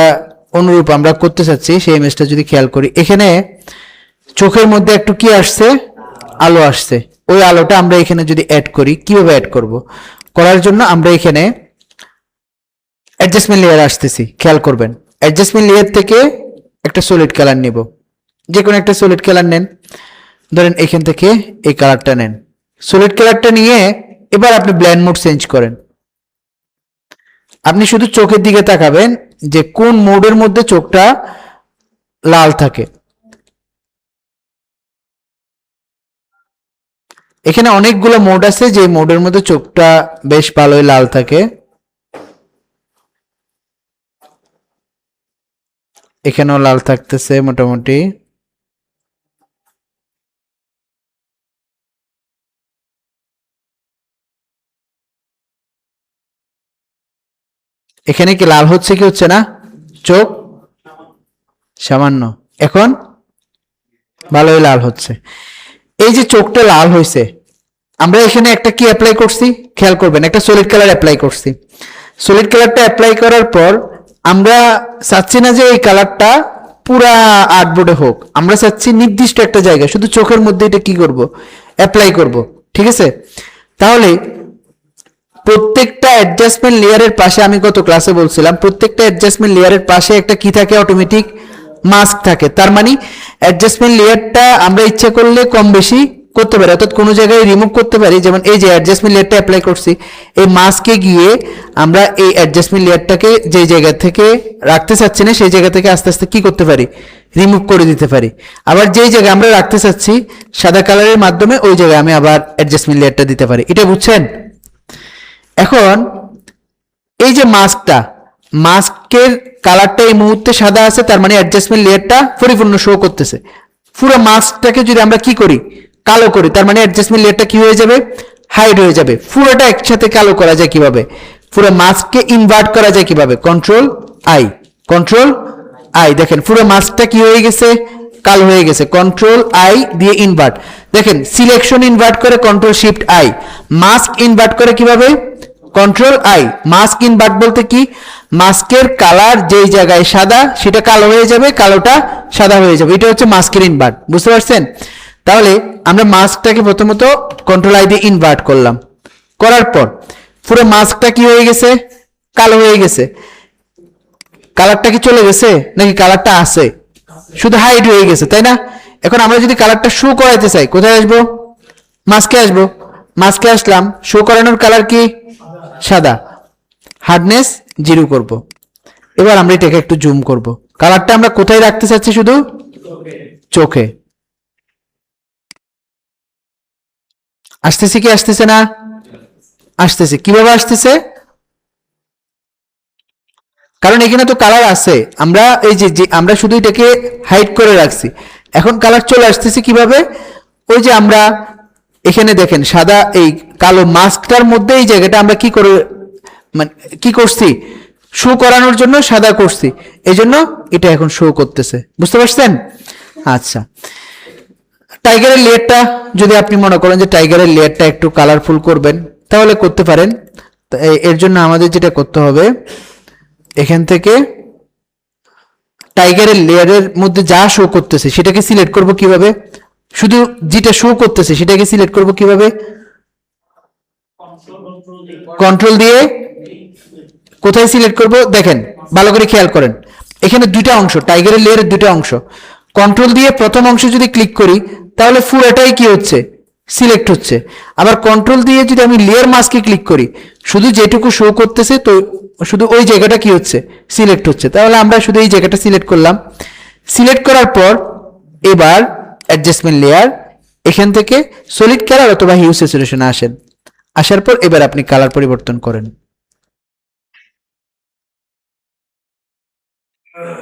অনুরূপ আমরা করতে চাচ্ছি, সেই ইমেজটা যদি খেয়াল করি, এখানে চোখের মধ্যে একটু কি আসছে? আলো আসছে। ওই আলোটা আমরা এখানে যদি অ্যাড করি, কিভাবে অ্যাড করব? করার জন্য আমরা এখানে অ্যাডজাস্টমেন্ট লেয়ার আসতেছি, খেয়াল করবেন। অ্যাডজাস্টমেন্ট লেয়ার থেকে একটা সলিড কালার নিব, যে কোনো একটা সলিড কালার নেন। ধরেন এখান থেকে এই কালারটা নেন। সলিড কালারটা নিয়ে এবার আপনি ব্লেন্ড মোড চেঞ্জ করেন। আপনি শুধু চোখের দিকে তাকাবেন যে কোন মোডের মধ্যে চোখটা লাল থাকে। এখানে অনেকগুলো মোড আছে, যে মোডের মধ্যে চোখটা বেশ ভালোই লাল থাকে। এখানেও লাল থাকতেছে মোটামুটি। এখানে কি লাল হচ্ছে কি হচ্ছে না? চোখ সামান্য, এখন ভালোই লাল হচ্ছে। এই যে চোখটা লাল হয়েছে, আমরা এখানে একটা কি অ্যাপ্লাই করছি খেয়াল করবেন, একটা সলিড কালার অ্যাপ্লাই করছি। সলিড কালারটা অ্যাপ্লাই করার পর আমরা চাচ্ছি না যে এই কালারটা পুরা আর্টবোর্ডে হোক, আমরা চাচ্ছি নির্দিষ্ট একটা জায়গায় শুধু চোখের মধ্যে এটা কি করব? অ্যাপ্লাই করব। ঠিক আছে? তাহলে প্রত্যেকটা অ্যাডজাস্টমেন্ট লেয়ারের পাশে, আমি গত ক্লাসে বলছিলাম, প্রত্যেকটা অ্যাডজাস্টমেন্ট লেয়ারের পাশে একটা কি থাকে? অটোমেটিক মাস্ক থাকে। তার মানে অ্যাডজাস্টমেন্ট লেয়ারটা আমরা ইচ্ছা করলে কম বেশি করতে পারি, অর্থাৎ কোনো জায়গায় রিমুভ করতে পারি। যেমন এই যে অ্যাডজাস্টমেন্ট লেয়ারটা অ্যাপ্লাই করছি, এই মাস্কে গিয়ে আমরা এই অ্যাডজাস্টমেন্ট লেয়ারটাকে যে জায়গা থেকে রাখতে চাচ্ছি না, সেই জায়গা থেকে আস্তে আস্তে কি করতে পারি? রিমুভ করে দিতে পারি। আবার যেই জায়গায় আমরা রাখতে চাচ্ছি সাদা কালারের মাধ্যমে, ওই জায়গায় আমি আবার অ্যাডজাস্টমেন্ট লেয়ারটা দিতে পারি। এটা বুঝছেন? এখন এই যে মাস্কটা, মাস্কের কালারটা এই মুহূর্তে সাদা আছে, তার মানে অ্যাডজাস্টমেন্ট লেয়ারটা পরিপূর্ণ শো করতেছে। পুরো মাস্কটাকে যদি আমরা কি করি? কালো করি, তার মানে অ্যাডজাস্টমেন্ট লেয়ারটা কি হয়ে যাবে? হাইড হয়ে যাবে। পুরোটা একসাথে কালো করা যায় কিভাবে? পুরো মাস্ককে ইনভার্ট করা যায় কিভাবে? Control I, control I. দেখেন পুরো মাস্কটা কি হয়ে গেছে? কালো হয়ে গেছে। কন্ট্রোল আই দিয়ে ইনভার্ট। দেখেন সিলেকশন ইনভার্ট করে control shift I, mask invert করে কিভাবে? কন্ট্রোল আই, মাস্ক ইনভার্ট বলতে কি, মাস্কের কালার যেই জায়গায় সাদা সেটা কালো হয়ে যাবে, কালোটা সাদা হয়ে যাবে, এটা হচ্ছে মাস্কের ইনভার্ট। বুঝতে পারছেন? তাহলে আমরা মাস্কটাকে প্রথমত কন্ট্রোল আই দিয়ে ইনভার্ট করলাম, করার পর পুরো মাস্কটা কি হয়ে গেছে, কালো হয়ে গেছে। কালারটা কি চলে গেছে নাকি কালারটা আছে, শুধু হাইড হয়ে গেছে, তাই না? এখন আমরা যদি কালারটা শো করাইতে চাই, কোথায় আসবো, মাস্কে আসবো, মাস্কে আসলাম, শো করানোর কালার কি সাদা, হার্ডনেস 0 করব। এবার আমরা এটাকে একটু জুম করব, কালারটা আমরা কোথায় রাখতে চাচ্ছি, শুধু চোখে। আসতেছে কি আসতেছে না, আসতেছে। কিভাবে আসতেছে, কারণ এখানে তো কালার আছে, আমরা এই যে আমরা শুধু এটাকে হাইড করে রাখছি, এখন কালার চলে আসতেছে কিভাবে, ওই যে আমরা এখানে দেখেন সাদা এই কালো মাস্কটার মধ্যে এই জায়গাটা আমরা কি করে মানে কি করছি, শো করানোর জন্য সাদা করছি, এই জন্য এটা এখন শো করতেছে। বুঝতে পারছেন? আচ্ছা, টাইগারের লেয়ারটা যদি আপনি মনে করেন যে টাইগারের লেয়ারটা একটু কালারফুল করবেন, তাহলে করতে পারেন। এর জন্য আমাদের যেটা করতে হবে, এখান থেকে টাইগারের লেয়ারের মধ্যে যা শো করতেছে সেটাকে সিলেক্ট করব কিভাবে, শুধু যেটা শো করতেছে সেটাকে সিলেক্ট করব কিভাবে, কন্ট্রোল দিয়ে। কোথায় সিলেক্ট করব দেখেন, ভালো করে খেয়াল করেন, এখানে দুইটা অংশ, টাইগারের লেয়ারের দুইটা অংশ, কন্ট্রোল দিয়ে প্রথম অংশ যদি ক্লিক করি তাহলে পুরোটাই কি হচ্ছে, সিলেক্ট হচ্ছে। আবার কন্ট্রোল দিয়ে যদি আমি লেয়ার মাস্কে ক্লিক করি, শুধু যেটুকু শো করতেছে তো শুধু ওই জায়গাটা কি হচ্ছে, সিলেক্ট হচ্ছে। তাহলে আমরা শুধু এই জায়গাটা সিলেক্ট করলাম, সিলেক্ট করার পর এবার অ্যাডজাস্টমেন্ট লেয়ার, এখান থেকে সলিড কালার অথবা হিউ স্যাচুরেশনে আসেন, আসার পর এবার আপনি কালার পরিবর্তন করেন,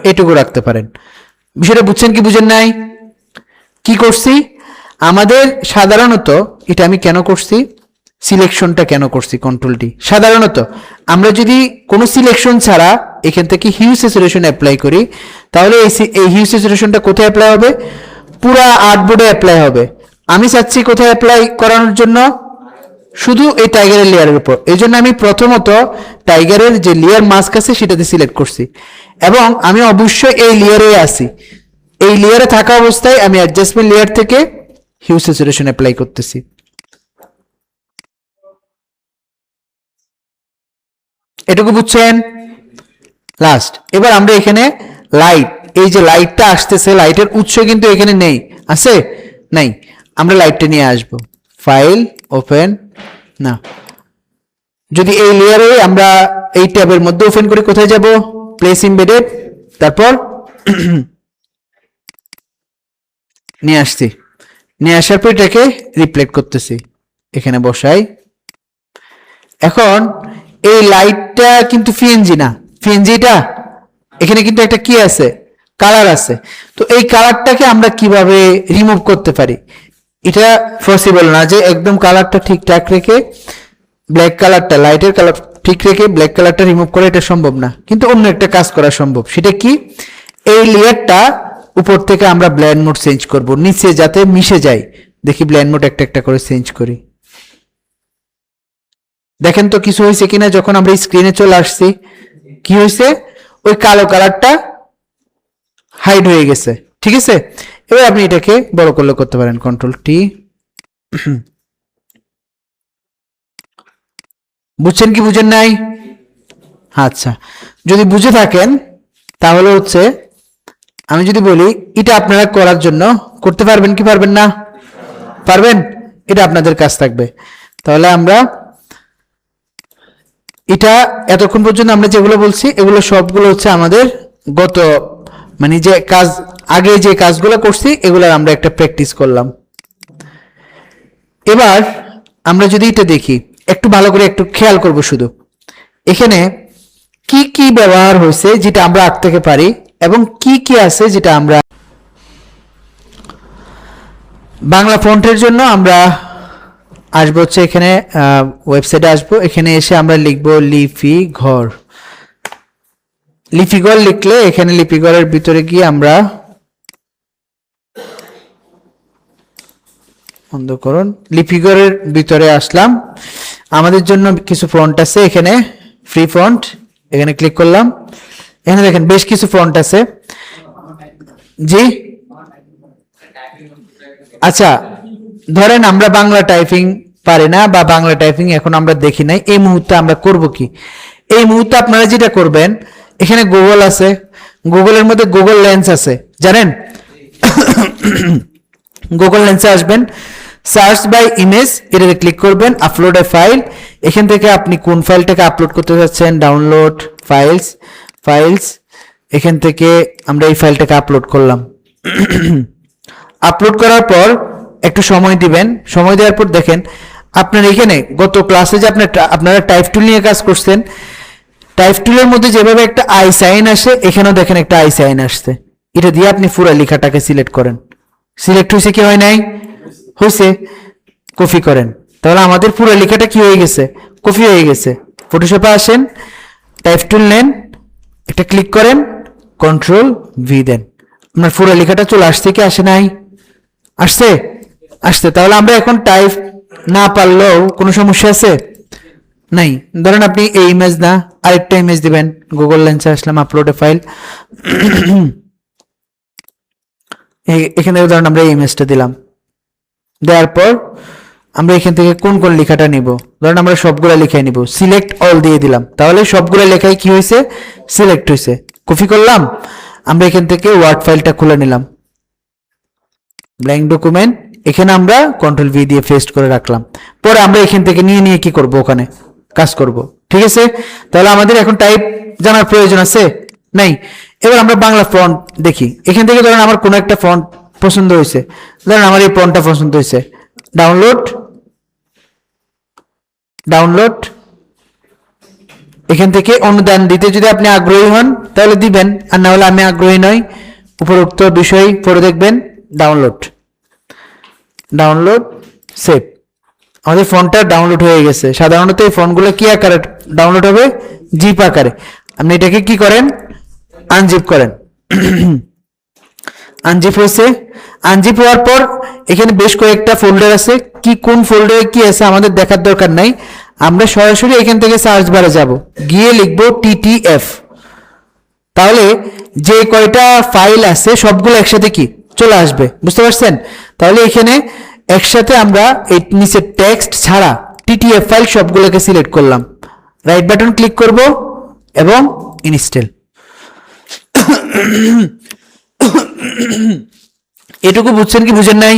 এটুকু রাখতে পারেন। বিষয়টা বুঝছেন কি বুঝেন নাই? কি করছি আমাদের সাধারণত, এটা আমি কেন করছি, সিলেকশনটা কেন করছি কন্ট্রোলটি, সাধারণত আমরা যদি কোনো সিলেকশন ছাড়া এখান থেকে হিউ স্যাচুরেশন অ্যাপ্লাই করি, তাহলে এই হিউ স্যাচুরেশনটা কোথায় অ্যাপ্লাই হবে, পুরা আর্টবোর্ডে অ্যাপ্লাই হবে। আমি চাচ্ছি কোথায় অ্যাপ্লাই করানোর জন্য, শুধু এই টাইগারের লেয়ারের উপর। এই জন্য আমি প্রথমত টাইগারের যে লেয়ার মাস্ক আছে সেটাতে সিলেক্ট করছি, এবং আমি অবশ্যই এই লেয়ারে আছি, এই লেয়ারে থাকা অবস্থায় আমি অ্যাডজাস্টমেন্ট লেয়ার থেকে হিউ স্যাচুরেশন অ্যাপ্লাই করতেছি। এটুকু বুঝছেন? লাস্ট, এবার আমরা এখানে লাইট, এই যে লাইটটা আসতেছে, লাইটের উৎস কিন্তু এখানে নেই, আছে নাই, আমরা লাইটটা নিয়ে আসব, ফাইল ওপেন না, যদি এই লেয়ারে আমরা এই ট্যাবের মধ্যে ওপেন করি, কোথায় যাব, প্লেস এমবেডেড, তারপর নিয়ে আসছি, নিয়ে আসার পর এটাকে রিফ্লেক্ট করতেছি, এখানে বসাই। এখন এই লাইটটা কিন্তু পিএনজি না, পিএনজিটা এখানে কিন্তু একটা কি আছে, কালার আছে। তো এই কালারটাকে আমরা কিভাবে রিমুভ করতে পারি, এটা পসিবল না যে একদম কালারটা ঠিকঠাক রেখে ব্ল্যাক কালারটা, লাইটের কালার ঠিক রেখে ব্ল্যাক কালারটা রিমুভ করা, এটা সম্ভব না, কিন্তু অন্য একটা কাজ করা সম্ভব। সেটা কি, এই লেয়ারটা উপর থেকে আমরা ব্লেন্ড মোড চেঞ্জ করব, নিচে যাতে মিশে যায়। দেখি ব্লেন্ড মোড একটা একটা করে চেঞ্জ করি, দেখেন তো কিছু হয়েছে কিনা। যখন আমরা স্ক্রিনে চলে আসছি, কি হয়েছে, ওই কালো কালারটা হাইড হয়ে গেছে, ঠিক আছে। এবার আপনি এটাকে বড় করলে করতে পারেন, কন্ট্রোল টি। বুঝছেন কি বুঝেন নাই? আচ্ছা, যদি বুঝে থাকেন তাহলে হচ্ছে আমি যদি বলি এটা আপনারা করার জন্য করতে পারবেন কি পারবেন না, পারবেন, এটা আপনাদের কাজ থাকবে। তাহলে আমরা এটা এতক্ষণ পর্যন্ত আমরা যেগুলো বলছি এগুলো সবগুলো হচ্ছে আমাদের গত মানে যে কাজ, আগে যে কাজগুলো করছি এগুলোর আমরা একটা প্র্যাকটিস করলাম। এবার আমরা যদি এটা দেখি একটু ভালো করে একটু খেয়াল করব, শুধু এখানে কি কি ব্যবহার হয়েছে যেটা আমরা আগ থেকে পারি, এবং কি কি আছে যেটা আমরা বাংলা ফন্টের জন্য আমরা আসবো হচ্ছে এখানে ওয়েবসাইটে আসবো, এখানে এসে আমরা লিখবো লিপি ঘর। লিপি ঘর লিখলে এখানে লিপি ঘরের ভিতরে গিয়ে আমরা বন্ধ করুন, লিপি ঘরের ভিতরে আসলাম, আমাদের জন্য কিছু ফন্ট আছে এখানে, ফ্রি ফন্ট, এখানে ক্লিক করলাম। এখানে দেখেন বেশ কিছু ফন্ট আছে। জি আচ্ছা, ধরেন আমরা বাংলা টাইপিং পারি না বা বাংলা টাইপিং এখন আমরা দেখি নাই, এই মুহূর্তে আমরা করব কি? এই মুহূর্তে আপনারা যেটা করবেন, এখানে গুগল আছে, গুগলের মধ্যে গুগল লেন্স আছে, জানেন? গুগল লেন্সে আসবেন, সার্চ বাই ইমেজ, এটাতে ক্লিক করবেন, আপলোড এ ফাইল। এখান থেকে আপনি কোন ফাইলটাকে আপলোড করতে যাচ্ছেন, ডাউনলোড ফাইলস, ফাইলস, এখান থেকে আমরা এই ফাইলটাকে আপলোড করলাম। আপলোড করার পর একটু সময় দিবেন, সময় দেওয়ার পর দেখেন আপনার এখানে গত ক্লাসে যে আপনারা টাইপ টুল নিয়ে কাজ করছেন, টাইপ টুলের মধ্যে যেভাবে একটা আই সাইন আসে, এখানেও দেখেন একটা আই সাইন আসছে। এটা দিয়ে আপনি পুরো লেখাটাকে সিলেক্ট করেন। সিলেক্ট হয়েছে কি হয় নাই? হয়েছে। কপি করেন, তাহলে আমাদের পুরো লেখাটা কি হয়ে গেছে? কপি হয়ে গেছে। ফটোশপে আসেন, টাইপ টুল নেন, একটা ক্লিক করেন, কন্ট্রোল ভি দেন, আপনার পুরো লেখাটা চলে আসছে কি আসে নাই? আসছে, আসছে। তাহলে আমরা এখন টাইপ না পারলেও কোনো সমস্যা আছে? নাই। ধরেন আপনি এই ইমেজ না আরেকটা ইমেজ দিবেন, গুগল লেন্সে আসলাম, আপলোড এ ফাইল, এখানে ধরেন আমরা এই ইমেজটা দিলাম। দেওয়ার পর আমরা এখান থেকে কোন কোন লেখাটা নিব, ধরেন আমরা সবগুলা লেখাই নিব, সিলেক্ট অল দিয়ে দিলাম, তাহলে সবগুলা লেখাই কি হয়েছে? সিলেক্ট হয়েছে। কপি করলাম, আমরা এখান থেকে ওয়ার্ড ফাইলটা খুলে নিলাম, ব্ল্যাঙ্ক ডকুমেন্ট, এখানে আমরা কন্ট্রোল ভি দিয়ে পেস্ট করে রাখলাম। পরে আমরা এখান থেকে নিয়ে নিয়ে কি করব, ওখানে কাজ করব। ঠিক আছে, তাহলে আমাদের এখন টাইপ জানার প্রয়োজন আছে নাই। এবার আমরা বাংলা ফন্ট দেখি, এখান থেকে ধরেন আমার কোনো একটা ফন্ট পছন্দ হয়েছে, ধরেন আমার এই ফন্টটা পছন্দ হয়েছে, ডাউনলোড, ডাউনলোড, এখান থেকে অনুদান দিতে যদি আপনি আগ্রহী হন তাহলে দিবেন, আর না হলে আমি আগ্রহী নই, উপরোক্ত বিষয় পরে দেখবেন, ডাউনলোড, ডাউনলোড, সেভ। আমাদের ফন্টটা ডাউনলোড হয়ে গেছে। সাধারণত এই ফন্টগুলো কি আকারে ডাউনলোড হবে? জিপ আকারে। আপনি এটাকে কি করেন? আনজিপ করেন। আনজিপ হয়েছে। আনজিপ হওয়ার পর এখানে বেশ কয়েকটা ফোল্ডার আছে, কি কোন ফোল্ডারে কি আছে আমাদের দেখার দরকার নাই, আমরা সরাসরি এখান থেকে সার্চ বারে যাব, গিয়ে লিখব টিটিএফ। তাহলে যে কয়টা ফাইল আছে সবগুলো একসাথে কি চলে আসবে, বুঝতে পারছেন? তাহলে এখানে একসাথে আমরা এই নিচে টেক্সট ছাড়া টিটিএফ ফাইল সবগুলোকে সিলেক্ট করলাম, রাইট বাটন ক্লিক করব এবং ইনস্টল। এটুকু বুঝছেন কি বুঝেন নাই?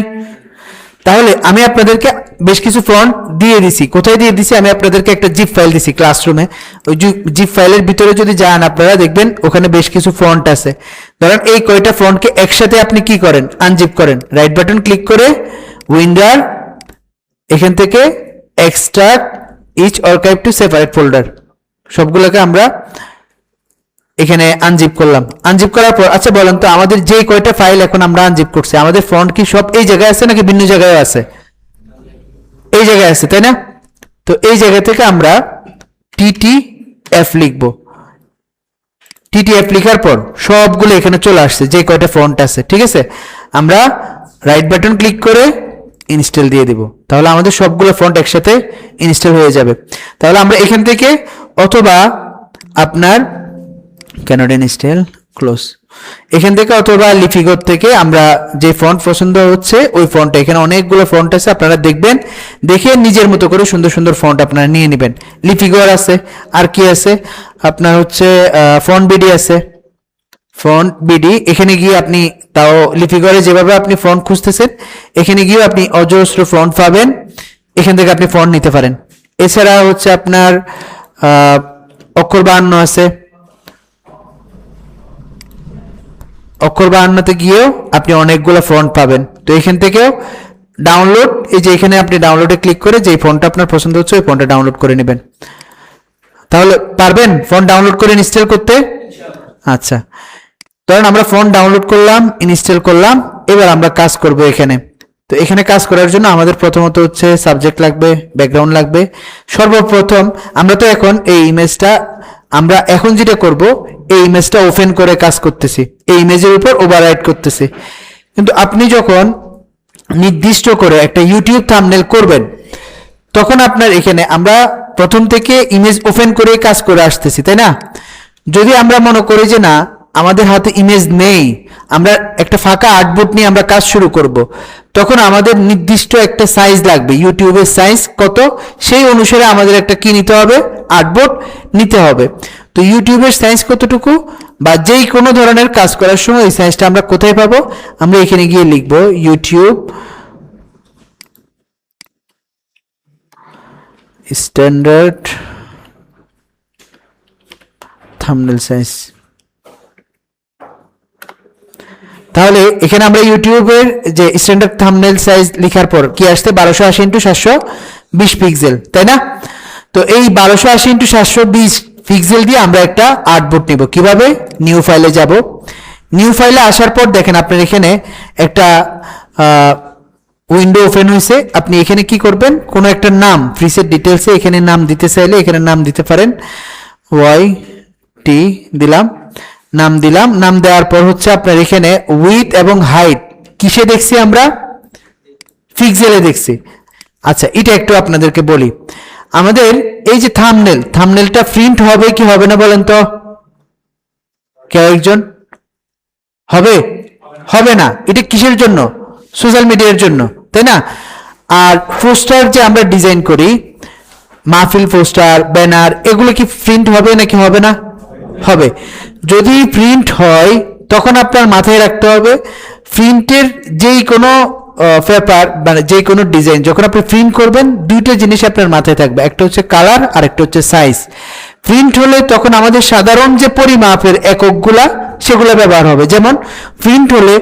তাহলে আমি আপনাদেরকে বেশ কিছু ফন্ট দিয়ে দিছি। কোথায় দিয়ে দিছি? আমি আপনাদেরকে একটা জিপ ফাইল দিছি ক্লাসরুমে। ওই জিপ ফাইলের ভিতরে যদি যান আপনারা দেখবেন ওখানে বেশ কিছু ফন্ট আছে। ধরেন এই কয়টা ফন্টকে একসাথে আপনি কি করেন? আনজিপ করেন, রাইট বাটন ক্লিক করে উইন্ডার, এখান থেকে extract each archive to separate folder, সবগুলোকে আমরা এখানে আনজিপ করলাম। আনজিপ করার পর আচ্ছা বলেন তো, আমাদের যে কয়টা ফাইল এখন আমরা আনজিপ করছি, আমাদের ফন্ট কি সব এই জায়গায় আছে নাকি ভিন্ন জায়গায় আছে? এই জায়গায় আছে, তাই না? তো এই জায়গা থেকে আমরা টিটিএফ লিখব। টিটিএফ লিখার পর সবগুলো এখানে চলে আসছে যে কয়টা ফন্ট আছে। ঠিক আছে, আমরা রাইট বাটন ক্লিক করে ইনস্টল দিয়ে দিব, তাহলে আমাদের সবগুলো ফন্ট একসাথে ইনস্টল হয়ে যাবে। তাহলে আমরা এখান থেকে অথবা আপনার ক্যানট ইনস্টল ক্লোজ, এখান থেকে অথবা লিপিগত থেকে আমরা যে ফন্ট পছন্দ হচ্ছে ওই ফন্টটা, এখানে অনেকগুলো ফন্ট আছে, আপনারা দেখবেন, দেখে নিজের মতো করে সুন্দর সুন্দর ফন্ট আপনারা নিয়ে নেবেন। লিপিগর আছে, আর কি আছে আপনার হচ্ছে ফন্ট বিডি আছে, ফন্ট বিডি। এখানে গিয়ে আপনি তাও লিপিগরে যেভাবে আপনি ফন্ট খুঁজতেছেন এখানে গিয়ে আপনি অজস্র ফন্ট পাবেন, এখান থেকে আপনি ফন্ট নিতে পারেন। এছাড়া হচ্ছে আপনার অক্ষর 52 আছে, অক্ষর 52তে গিয়েও আপনি অনেকগুলো ফন্ট পাবেন। তো এখান থেকেও ডাউনলোড, এই যে এখানে আপনি ডাউনলোডে ক্লিক করে যে ফন্টটা আপনার পছন্দ হচ্ছে ওই ফন্টটা ডাউনলোড করে নেবেন। তাহলে পারবেন ফন্ট ডাউনলোড করে ইনস্টল করতে? আচ্ছা, ধরেন আমরা ফন্ট ডাউনলোড করলাম, ইনস্টল করলাম, এবার আমরা কাজ করব এখানে। তো এখানে কাজ করার জন্য আমাদের প্রথমত হচ্ছে সাবজেক্ট লাগবে, ব্যাকগ্রাউন্ড লাগবে। সর্বপ্রথম আমরা তো এখন এই ইমেজটা, আমরা এখন যেটা করব এই ইমেজটা ওপেন করে কাজ করতেছি, এই ইমেজের উপর ওভাররাইট করতেছি। কিন্তু আপনি যখন নির্দিষ্ট করে একটা ইউটিউব থাম্বনেল করবেন তখন আপনার এখানে আমরা প্রথম থেকে ইমেজ ওপেন করে কাজ করে আসতেছি, তাই না? যদি আমরা মনে করি যে না আমাদের হাতে ইমেজ নেই, আমরা একটা ফাঁকা আর্টবোর্ড নিয়ে আমরা কাজ শুরু করব, তখন আমাদের নির্দিষ্ট একটা সাইজ লাগবে, ইউটিউবের সাইজ কত সেই অনুসারে আমাদের একটা কি নিতে হবে, আর্টবোর্ড নিতে হবে। তো ইউটিউবের সাইজ কতটুকু বা যেই কোনো ধরনের কাজ করার সময় এই সাইজটা আমরা কোথায় পাবো, আমরা এখানে গিয়ে লিখব ইউটিউব স্ট্যান্ডার্ড থাম্বনেল সাইজ। তাহলে এখানে আমরা ইউটিউবের যে স্ট্যান্ডার্ড থাম্বনেল সাইজ লেখার পর কি আসছে, 1280 ইন্টু 720 পিক্সেল, তাই না? তো এই 1280 ইন্টু 720 পিক্সেল দিয়ে আমরা একটা আর্টবোর্ড নিব। কিভাবে? নিউ ফাইলে যাব, নিউ ফাইলে আসার পর দেখেন আপনার এখানে একটা উইন্ডো ওপেন হয়েছে। আপনি এখানে কি করবেন, কোনো একটা নাম প্রিসেট ডিটেলসে এখানে নাম দিতে চাইলে এখানে নাম দিতে পারেন, টি দিলাম, নাম দিলাম। নাম দেওয়ার পর হচ্ছে আপনার এখানে উইথ এবং হাইট কিসে দেখছি আমরা, পিক্সেলে দেখছি। আচ্ছা এটা একটু আপনাদেরকে বলি, আমাদের এই যে থাম্বনেলটা প্রিন্ট হবে কি হবে না বলেন তো, কেউ একজন? হবে না। এটা কিসের জন্য? সোশ্যাল মিডিয়ার জন্য, তাই না? আর পোস্টার যে আমরা ডিজাইন করি, মাহফিল পোস্টার, ব্যানার, এগুলো কি প্রিন্ট হবে নাকি হবে না? হবে। যদি প্রিন্ট হয় তখন আপনার মাথায় রাখতে হবে প্রিন্টের যেই কোনো পেপার মানে যে কোনো ডিজাইন যখন আপনি প্রিন্ট করবেন, দুইটা জিনিস আপনার মাথায় থাকবে, একটা হচ্ছে কালার আর একটা হচ্ছে সাইজ। প্রিন্ট হলে তখন আমাদের সাধারণ যে পরিমাপের এককগুলা সেগুলো ব্যবহার হবে। যেমন প্রিন্ট হলে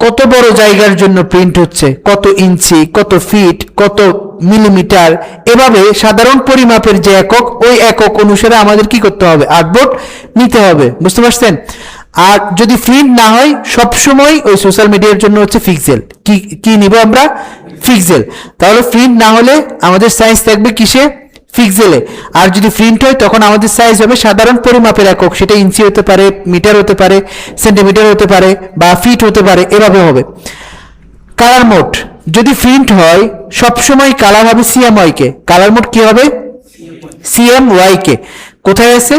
কত বড় জায়গার জন্য প্রিন্ট হচ্ছে, কত ইঞ্চি, কত ফিট, কত মিলিমিটার, এভাবে সাধারণ পরিমাপের যে একক, ওই একক অনুসারে আমাদের কি করতে হবে, আর্টবোর্ড নিতে হবে। বুঝতে পারছেন? আর যদি প্রিন্ট না হয় সবসময় ওই সোশ্যাল মিডিয়ার জন্য হচ্ছে পিক্সেল, কি নিব আমরা, পিক্সেল। তাহলে প্রিন্ট না হলে আমাদের সাইজ থাকবে কিসে, পিক্সেলে। আর যদি প্রিন্ট হয় তখন আমাদের সাইজ হবে সাধারণ পরিমাপের একক, সেটা ইঞ্চি হতে পারে, মিটার হতে পারে, সেন্টিমিটার হতে পারে বা ফিট হতে পারে, এভাবে হবে। কালার মোড যদি প্রিন্ট হয় সবসময় কালার হবে সিএমওয়াই কে, কালার মোড কি হবে, সিএমওয়াই কে। কোথায় আছে,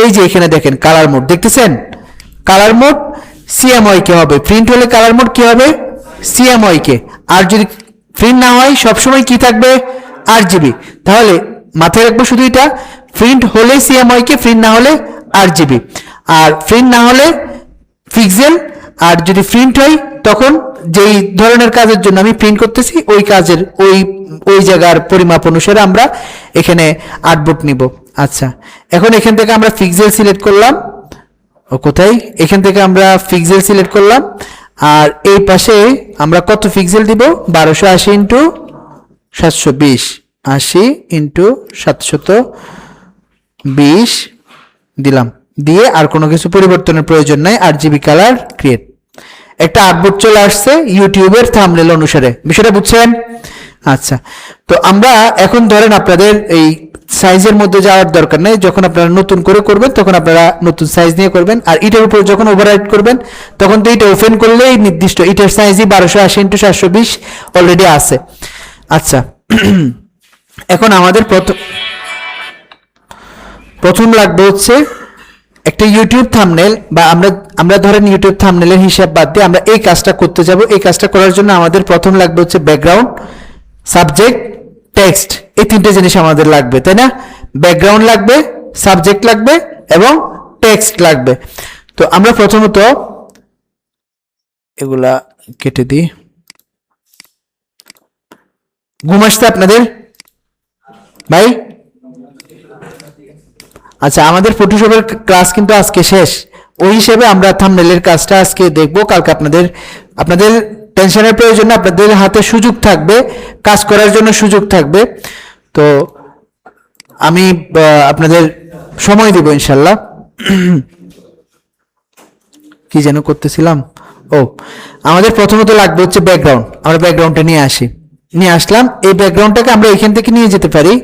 এই যে এখানে দেখেন কালার মোড দেখতেছেন, কালার মোড সিএমওয়াই কে হবে। প্রিন্ট হলে কালার মোড কি হবে, সিএমওয়াই কে। আর যদি প্রিন্ট না হয় সবসময় কি থাকবে, আরজিবি। তাহলে মাথায় রাখবো শুধু এটা, প্রিন্ট হলে সিএমওয়াই কে, প্রিন্ট না হলে আরজিবি। আর প্রিন্ট না হলে পিক্সেল, আর যদি প্রিন্ট হয় তখন যেই ধরনের কাজের জন্য আমি প্রিন্ট করতেছি ওই কাজের ওই জায়গার পরিমাপ অনুসারে আমরা এখানে আর্টবোর্ড নিব। আচ্ছা এখন এখান থেকে আমরা পিক্সেল সিলেক্ট করলাম, কোথায়, এখান থেকে আমরা পিক্সেল সিলেক্ট করলাম। আর এই পাশে আমরা কত পিক্সেল দিব, 1280 ইন্টু 720, 80 ইন্টু 720 দিলাম, দিয়ে আর কোনো কিছু পরিবর্তনের প্রয়োজন নাই। আরজিবি কালার ক্রিয়েট, একটা আর্টবোর্ড চলে আসছে ইউটিউবের থাম্বনেল অনুসারে। বিষয়টা বুঝছেন? আচ্ছা তো আমরা এখন ধরেন আপনাদের এই সাইজের মধ্যে যাওয়ার দরকার নেই, যখন আপনারা নতুন করে করবেন তখন আপনারা নতুন সাইজ নিয়ে করবেন। আর এটার উপর যখন ওভাররাইট করবেন তখন তো এটা ওপেন করলে নির্দিষ্ট এটার সাইজই 1280 ইন্টু 720 অলরেডি আছে। আচ্ছা এখন আমাদের প্রথম লাগবে হচ্ছে একটা ইউটিউব থাম্বনেল, বা আমরা ধরেন ইউটিউব থাম্বনেলের হিসাব বাদ দিয়ে আমরা এই কাজটা করতে যাব। এই কাজটা করার জন্য আমাদের প্রথম লাগবে হচ্ছে ব্যাকগ্রাউন্ড, সাবজেক্ট, টেক্সট, এই তিনটে জিনিস আমাদের লাগবে, তাই না? ব্যাকগ্রাউন্ড লাগবে, সাবজেক্ট লাগবে এবং টেক্সট লাগবে। তো আমরা প্রথমত এগুলা কেটে দিই। ঘুম আসছে আপনাদের ভাই? আচ্ছা আমাদের ফটোশপের ক্লাস কিন্তু আজকে শেষ, ওই হিসেবে আমরা থাম্বনেলের কাজটা আজকে দেখবো। কালকে আপনাদের টেনশনের প্রয়োজন না, আপনাদের হাতে সুযোগ থাকবে, কাজ করার জন্য সুযোগ থাকবে। তো আমি আপনাদের সময় দিব ইনশাল্লাহ। কি যেন করতেছিলাম, আমাদের প্রথমত লাগবে হচ্ছে ব্যাকগ্রাউন্ড। আমরা ব্যাকগ্রাউন্ডটা নিয়ে আসলাম। এই ব্যাকগ্রাউন্ডটাকে আমরা এখান থেকে নিয়ে যেতে পারি,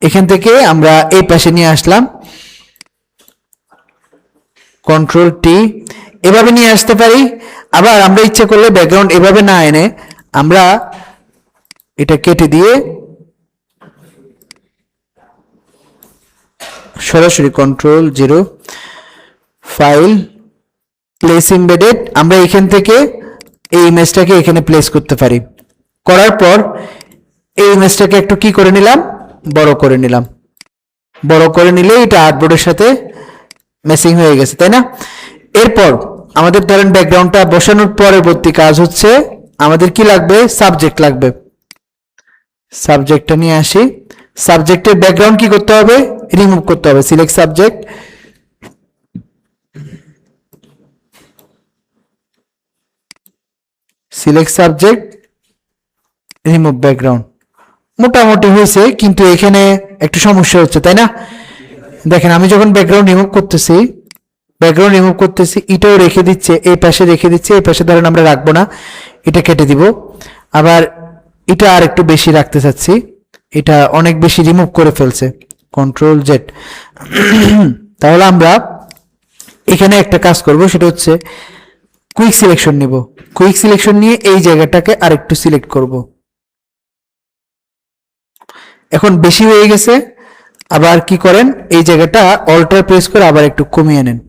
এখান থেকে আমরা এই পাশে নিয়ে আসলাম, কন্ট্রোল টি, এভাবে নিয়ে আসতে পারি। আবার আমরা ইচ্ছা করলে ব্যাকগ্রাউন্ড এভাবে না এনে আমরা এটা কেটে দিয়ে সরাসরি Ctrl 0 ফাইল প্লেস এমবেডেড, আমরা এখান থেকে এই ইমেজটাকে এখানে প্লেস করতে পারি। করার পর এই ইমেজটাকে একটু কি করে নিলাম, বড় করে নিলাম। বড় করে নিলে এটা আর্টবোর্ডের সাথে ম্যাচিং হয়ে গেছে, তাই না? এরপর আমাদের ধরেন ব্যাকগ্রাউন্ডটা বসানোর পরবর্তী কাজ হচ্ছে আমাদের কি লাগবে, সাবজেক্ট লাগবে। সাবজেক্টটা নিয়ে আসি। সাবজেক্টের ব্যাকগ্রাউন্ড কি করতে হবে, রিমুভ করতে হবে। Select subject, select subject, remove background. মোটামুটি হয়েছে, কিন্তু এখানে একটু সমস্যা হচ্ছে, তাই না? দেখেন আমি যখন ব্যাকগ্রাউন্ড রিমুভ করতেছি এটাও রেখে দিচ্ছে, এই পাশে রেখে দিচ্ছে, এই পাশে ধরেন আমরা রাখবো না, এটা কেটে দিব। আবার এটা আর একটু বেশি রাখতে চাচ্ছি, এটা অনেক বেশি রিমুভ করে ফেলছে। Ctrl Z। তাহলে আমরা এখানে একটা কাজ করব, সেটা হচ্ছে কুইক সিলেকশন নিব। কুইক সিলেকশন নিয়ে এই জায়গাটাকে আরেকটু সিলেক্ট করব। এখন বেশি হয়ে গেছে, আবার কি করেন, এই জায়গাটা অল্টার প্রেস করে আবার একটু কমিয়ে নেন।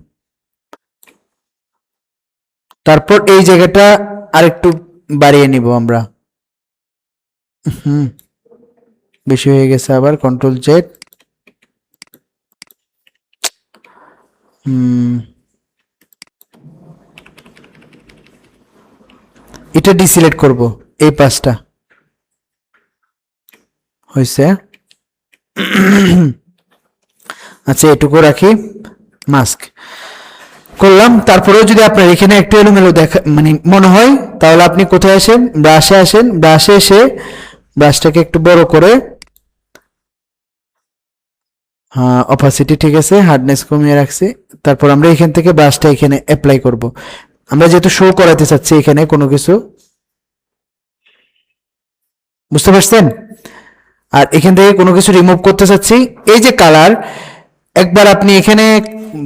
তারপর এই জায়গাটা আরেকটু বাড়িয়ে নিব আমরা। বেশি হয়ে গেছে, আবার Ctrl Z। এটা ডিসিলেক্ট করব, এই পাশটা হয়েছে। আচ্ছা এটুকু রাখি, মাস্ক করলাম। তারপরেও যদি আপনার এখানে একটু এলোমেলো দেখা মানে মনে হয়, তাহলে আপনি কোথায় আসেন, ব্রাশে আসেন। ব্রাশে এসে ব্রাশটাকে একটু বড় করে, হ্যাঁ অপাসিটি ঠিক আছে, হার্ডনেস কমিয়ে রাখছি। তারপর আমরা এখান থেকে ব্রাশটা এখানে অ্যাপ্লাই করব। আমরা যেহেতু শো করাতে চাচ্ছি এখানে কোনো কিছু, বুঝতে পারছেন? আর এখান থেকে কোনো কিছু রিমুভ করতে চাচ্ছি। এই যে কালার, একবার আপনি এখানে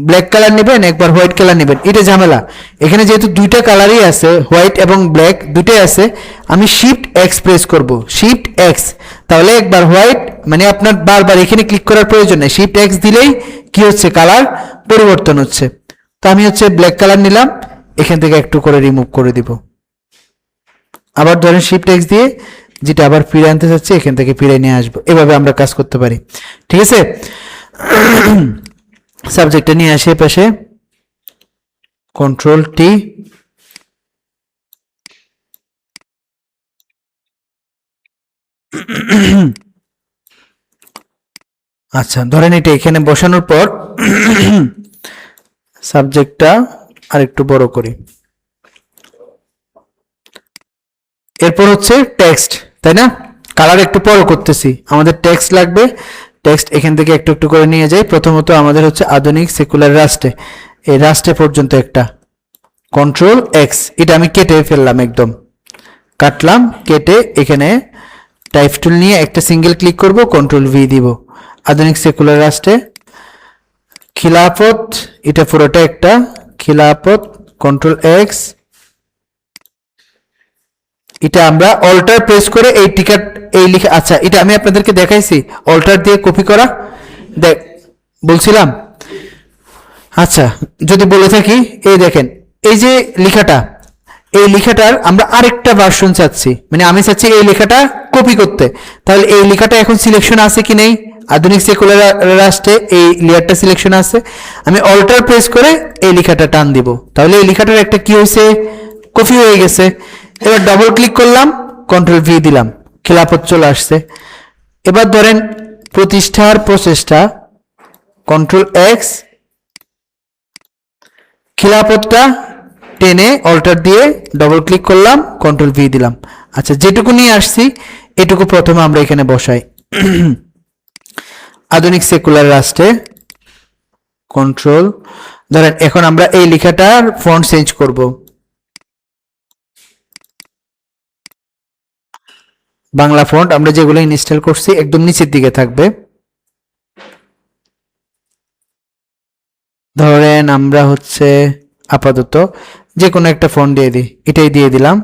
ব্ল্যাক কালার নেবেন, একবার হোয়াইট কালার নেবেন, এটা ঝামেলা। এখানে যেহেতু দুইটা কালারই আছে, হোয়াইট এবং ব্ল্যাক দুইটাই আছে, আমি শিফট এক্স প্রেস করব, শিফট এক্স। তাহলে একবার হোয়াইট, মানে আপনার বারবার এখানে ক্লিক করার প্রয়োজন নেই, শিফট এক্স দিলেই কি হচ্ছে, কালার পরিবর্তন হচ্ছে। তো আমি হচ্ছে ব্ল্যাক কালার নিলাম, এখান থেকে একটু করে রিমুভ করে দিব। আবার ধরেন শিফট এক্স দিয়ে যেটা আবার ফিরে আনতে চাচ্ছি, এখান থেকে ফিরে নিয়ে আসবো। এভাবে আমরা কাজ করতে পারি, ঠিক আছে? সাবজেক্টটা নিয়ে আসে পাশে, Ctrl T। আচ্ছা ধরেন এটা এখানে বসানোর পর সাবজেক্টটা আরেকটু বড় করি। এরপর হচ্ছে টেক্সট, তাই না? কালার একটু বড় করতেছি, আমাদের টেক্সট লাগবে। টেক্সট এখান থেকে একটু একটু করে নিয়ে যাই। প্রথমত আমাদের হচ্ছে আধুনিক সেকুলার রাষ্ট্রে, এই রাষ্ট্রে পর্যন্ত একটা Ctrl X, এটা আমি কেটে ফেললাম, একদম কাটলাম, কেটে এখানে টাইপ টুল নিয়ে একটা সিঙ্গেল ক্লিক করব, Ctrl V দিব। আধুনিক সেকুলার রাষ্ট্রে খিলাফত, এটা পুরোটা একটা খিলাফত, Ctrl X। এটা আমরা অল্টার প্রেস করে এই টিকেট এই লিখে, আচ্ছা এটা আমি আপনাদেরকে দেখাইছি অল্টার দিয়ে কপি করা, দেখ বলছিলাম। আচ্ছা যদি বলে থাকি, এই দেখেন এই যে লেখাটা, এই লেখাটার আমরা আরেকটা ভার্সন চাচ্ছি, মানে আমি চাচ্ছি এই লেখাটা কপি করতে। তাহলে এই লেখাটা এখন সিলেকশন আছে কি নেই, আধুনিক সেকুলার রাষ্ট্রে এই লেয়ারটা সিলেকশন আছে। আমি অল্টার প্রেস করে এই লেখাটা টান দিব, তাহলে এই লেখাটার একটা কি হয়েছে, কপি হয়ে গেছে। এবার ডবল ক্লিক করলাম, Ctrl V দিলাম, খিলাফত চলে আসছে। এবার ধরেন প্রতিষ্ঠার প্রচেষ্টা, Ctrl X, খিলাফতটা টেনে অল্টার দিয়ে ডবল ক্লিক করলাম, Ctrl V দিলাম। আচ্ছা যেটুকু নিয়ে আসছি এটুকু প্রথমে আমরা এখানে বসাই। আধুনিক সেকুলার রাষ্ট্রে কন্ট্রোল, ধরেন এখন আমরা এই লেখাটার ফন্ট চেঞ্জ করব। বাংলা ফন্ট আমরা যেগুলো ইনস্টল করছি একদম নিচের দিকে থাকবে। ধরেন আমরা হচ্ছে আপাতত যে কোনো একটা ফন্ট দিয়ে দিই, এটাই দিয়ে দিলাম।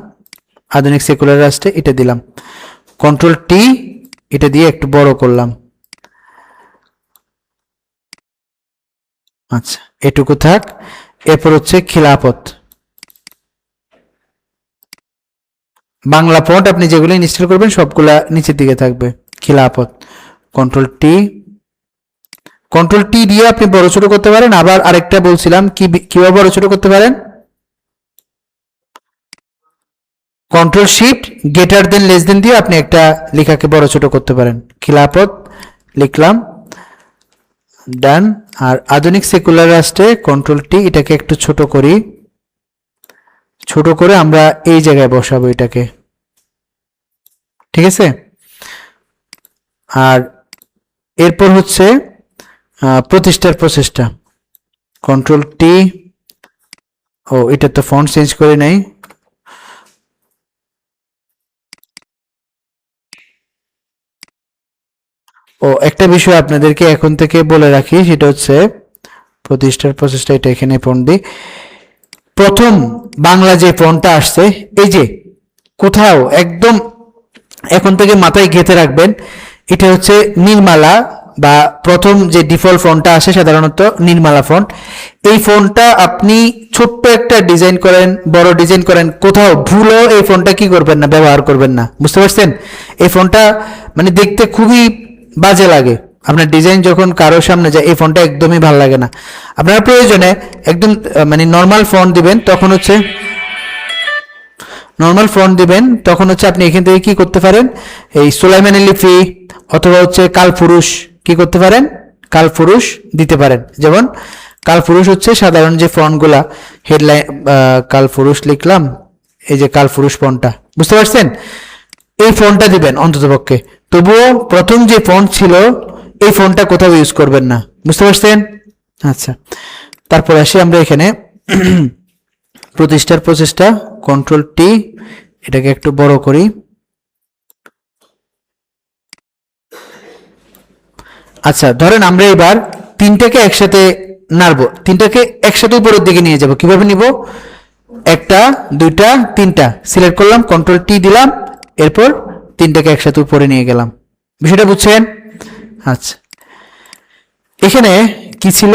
আধুনিক সেকুলার রাষ্ট্রে এটা দিলাম, Ctrl T, এটা দিয়ে একটু বড় করলাম। আচ্ছা, এটুকু থাক। এরপর হচ্ছে খিলাফত বাংলা ফন্ট, আপনি যেগুলো ইনস্টল করবেন সবগুলা নিচের দিকে থাকবে। খিলাফত কন্ট্রোল টি দিয়ে আপনি বড় ছোট করতে পারেন। আবার আরেকটা বলছিলাম কিভাবে বড় ছোট করতে পারেন, control shift greater than less than দিয়ে আপনি একটা লেখাকে বড় ছোট করতে পারেন। খিলাফত লিখলাম, ডান। আর আধুনিক সেকুলার রাষ্ট্রে কন্ট্রোল টি, এটাকে একটু ছোট করি, ছোট করে আমরা এই জায়গায় বসাবো এটাকে, ঠিক আছে। আর এরপর হচ্ছে প্রতিষ্ঠার প্রচেষ্টা, কন্ট্রোল টি। ও, এটা তো ফন্ট চেঞ্জ করে নাই। ও, একটা বিষয় আপনাদেরকে এখন থেকে বলে রাখি, সেটা হচ্ছে প্রতিষ্ঠার প্রচেষ্টা, এটা এখানে ফন্ট দিই। প্রথম বাংলা যে ফন্টটা আসছে, এই যে কোথাও একদম এখন থেকে মাথায় গেঁথে রাখবেন, এটা হচ্ছে নির্মালা, বা প্রথম যে ডিফল্ট ফন্টটা আসে সাধারণত নির্মালা ফন্ট। এই ফন্টটা আপনি ছোট্ট একটা ডিজাইন করেন, বড় ডিজাইন করেন, কোথাও ভুলও এই ফন্টটা কি করবেন না, ব্যবহার করবেন না। বুঝতে পারছেন? এই ফন্টটা মানে দেখতে খুবই বাজে লাগে। আপনার ডিজাইন যখন কারোর সামনে যায়, এই ফন্টটা একদমই ভালো লাগে না। আপনার প্রয়োজনে একদম মানে নর্মাল ফন্ট দিবেন, তখন হচ্ছে আপনি এখান থেকে কি করতে পারেন, এই সুলাইমানি লিপি অথবা হচ্ছে কালপুরুষ কি করতে পারেন, কালপুরুষ দিতে পারেন। যেমন কালপুরুষ হচ্ছে সাধারণ যে ফন্টগুলা, হেডলাইন কালপুরুষ লিখলাম, এই যে কালপুরুষ ফন্টটা, বুঝতে পারছেন? এই ফন্টটা দিবেন অন্ততপক্ষে। তবুও প্রথম যে ফন্ট ছিল এই ফন্টটা কোথাও ইউজ করবেন না। বুঝতে পারছেন? আচ্ছা, তারপর আসি আমরা এখানে প্রতিষ্ঠার প্রচেষ্টা, কন্ট্রোল টি, এটাকে একটু বড় করি। আচ্ছা, ধরেন আমরা এবার তিনটাকে একসাথে নাড়বো, তিনটাকে একসাথে উপরের দিকে নিয়ে যাব। কিভাবে নিব? একটা, দুইটা, তিনটা সিলেক্ট করলাম, কন্ট্রোল টি দিলাম, এরপর তিনটাকে একসাথে উপরে নিয়ে গেলাম। বিষয়টা বুঝছেন? আচ্ছা, এখানে কি ছিল,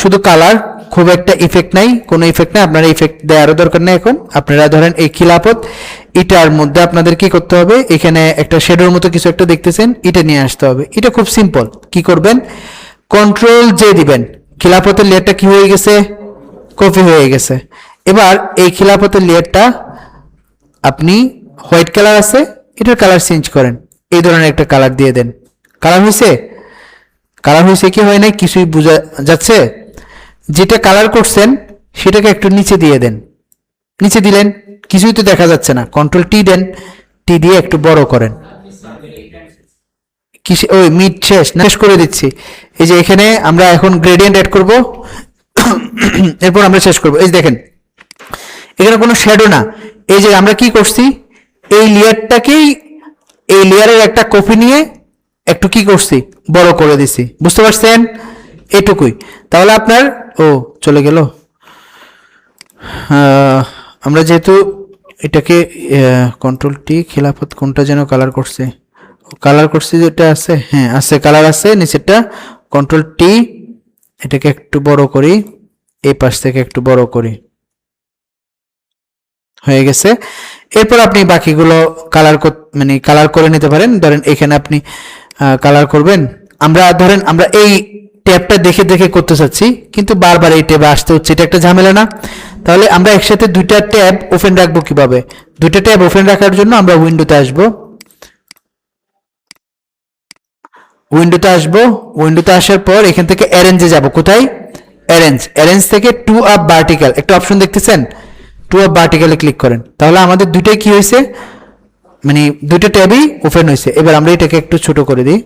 শুধু কালার, খুব একটা ইফেক্ট নাই, কোনো ইফেক্ট নাই, আপনারা ইফেক্ট দেওয়ারও দরকার নেই। এখন আপনারা ধরেন এই খিলাফত, এটার মধ্যে আপনাদের কি করতে হবে, এখানে একটা শেডোর মতো কিছু একটা দেখতেছেন, এটা নিয়ে আসতে হবে। এটা খুব সিম্পল। কি করবেন, কন্ট্রোল জে দিবেন, খিলাফতের লেয়ারটা কি হয়ে গেছে, কপি হয়ে গেছে। এবার এই খিলাফতের লেয়ারটা আপনি হোয়াইট কালার আছে, এটার কালার চেঞ্জ করেন, এই ধরনের একটা কালার দিয়ে দেন। কালার হয়েছে? কালার হয়েছে কি হয় নাই কিছুই বোঝা যাচ্ছে? যেটা কালার করছেন সেটাকে একটু নিচে দিয়ে দেন। নিচে দিলেন, কিছুই তো দেখা যাচ্ছে না। কন্ট্রোল টি দেন, টি দিয়ে একটু বড় করেন। ওই মিড শেষ না, শেষ করে দিচ্ছি। এই যে এখানে আমরা এখন গ্রেডিয়েন্ট অ্যাড করব, এরপর আমরা শেষ করব। এই দেখেন এখানে কোনো শ্যাডো না, এই যে আমরা কি করছি, এই লেয়ারটাকেই, এই লেয়ারের একটা কপি নিয়ে একটু কি করছি, বড় করে দিছি। বুঝতে পারছেন? এটুকুই। তাহলে আপনার চলে গেল। আমরা যেহেতু এটাকে কন্ট্রোল টি, খিলাফত কোনটা যেন কালার করছে, যেটা আছে, হ্যাঁ আছে, কালার আছে নিচেরটা। কন্ট্রোল টি, এটাকে একটু বড় করি, এই পাশ থেকে একটু বড় করি, হয়ে গেছে। এরপর আপনি বাকিগুলো কালার করে নিতে পারেন। ধরেন এখানে আপনি কালার করবেন, আমরা এই ট্যাবটা দেখে দেখে করতে চাচ্ছি, কিন্তু বারবার এই ট্যাবে আসতে হচ্ছে, এটা একটা ঝামেলা না? তাহলে আমরা একসাথে দুইটা ট্যাব ওপেন রাখবো কিভাবে? দুইটা ট্যাব ওপেন রাখার জন্য আমরা উইন্ডোতে আসবো, উইন্ডোতে আসার পর এখান থেকে অ্যারেঞ্জে যাব। কোথায়? অ্যারেঞ্জ থেকে টু আপ ভার্টিক্যাল একটা অপশন দেখতেছেন, টু আপ ভার্টিক্যালে ক্লিক করেন। তাহলে আমাদের দুইটাই কি হয়েছে, মানে দুইটা ট্যাবই ওপেন হয়েছে। এবার আমরা এটাকে একটু ছোট করে দিই,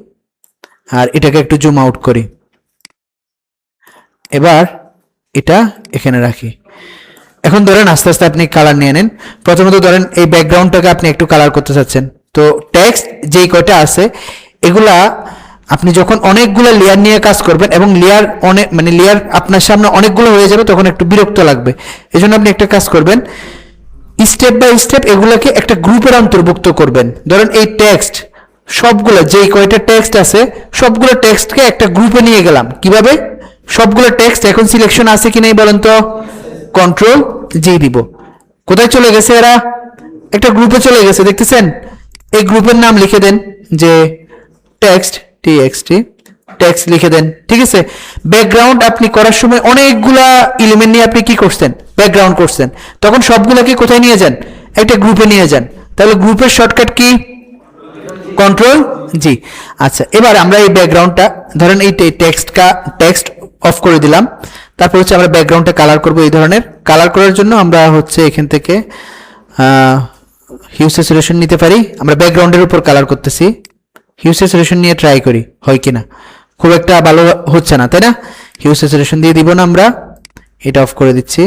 আর এটাকে একটু জুম আউট করি। এবার এটা এখানে রাখি। এখন ধরেন আস্তে আস্তে আপনি কালার নিয়ে নেন। প্রথমত ধরেন এই ব্যাকগ্রাউন্ডটাকে আপনি একটু কালার করতে চাচ্ছেন, তো টেক্সট যেই কয়টা আছে এগুলা আপনি যখন অনেকগুলো লেয়ার নিয়ে কাজ করবেন এবং লেয়ার আপনার সামনে অনেকগুলো হয়ে যাবে, তখন একটু বিরক্ত লাগবে। এই জন্য আপনি একটা কাজ করবেন, স্টেপ বাই স্টেপ এগুলোকে একটা গ্রুপের অন্তর্ভুক্ত করবেন। ধরেন এই টেক্সট সবগুলো, যেই কয়টা টেক্সট আছে সবগুলো টেক্সটকে একটা গ্রুপে নিয়ে গেলাম। কিভাবে? সবগুলো টেক্সট এখন সিলেকশন আছে কি নাই বলেন তো, কন্ট্রোল জি দিব। কোথায় চলে গেছে এরা, একটা গ্রুপে চলে গেছে দেখতেছেন, এই গ্রুপের নাম লিখে দেন যে টেক্সট, টিএক্সটি টেক্সট লিখে দেন, ঠিক আছে। ব্যাকগ্রাউন্ড আপনি করার সময় অনেকগুলা এলিমেন্ট নিয়ে আপনি কি করছেন, ব্যাকগ্রাউন্ড করছেন, তখন সবগুলোকে কোথায় নিয়ে যান, একটা গ্রুপে নিয়ে যান। তাহলে গ্রুপের শর্টকাট কি, কন্ট্রোল জি। আচ্ছা, এবার আমরা এই ব্যাকগ্রাউন্ডটা ধরেন এই টেক্সট অফ করে দিলাম, তারপর হচ্ছে আমরা ব্যাকগ্রাউন্ডটা কালার করব। এই ধরনের কালার করার জন্য আমরা হচ্ছে এখান থেকে হিউ স্যাচুরেশন নিতে পারি। আমরা ব্যাকগ্রাউন্ডের উপর কালার করতেছি, হিউ স্যাচুরেশন নিয়ে ট্রাই করি হয় কিনা, খুব একটা ভালো হচ্ছে না তাই না। হিউ স্যাচুরেশন দিয়ে দিব না, আমরা এটা অফ করে দিচ্ছি।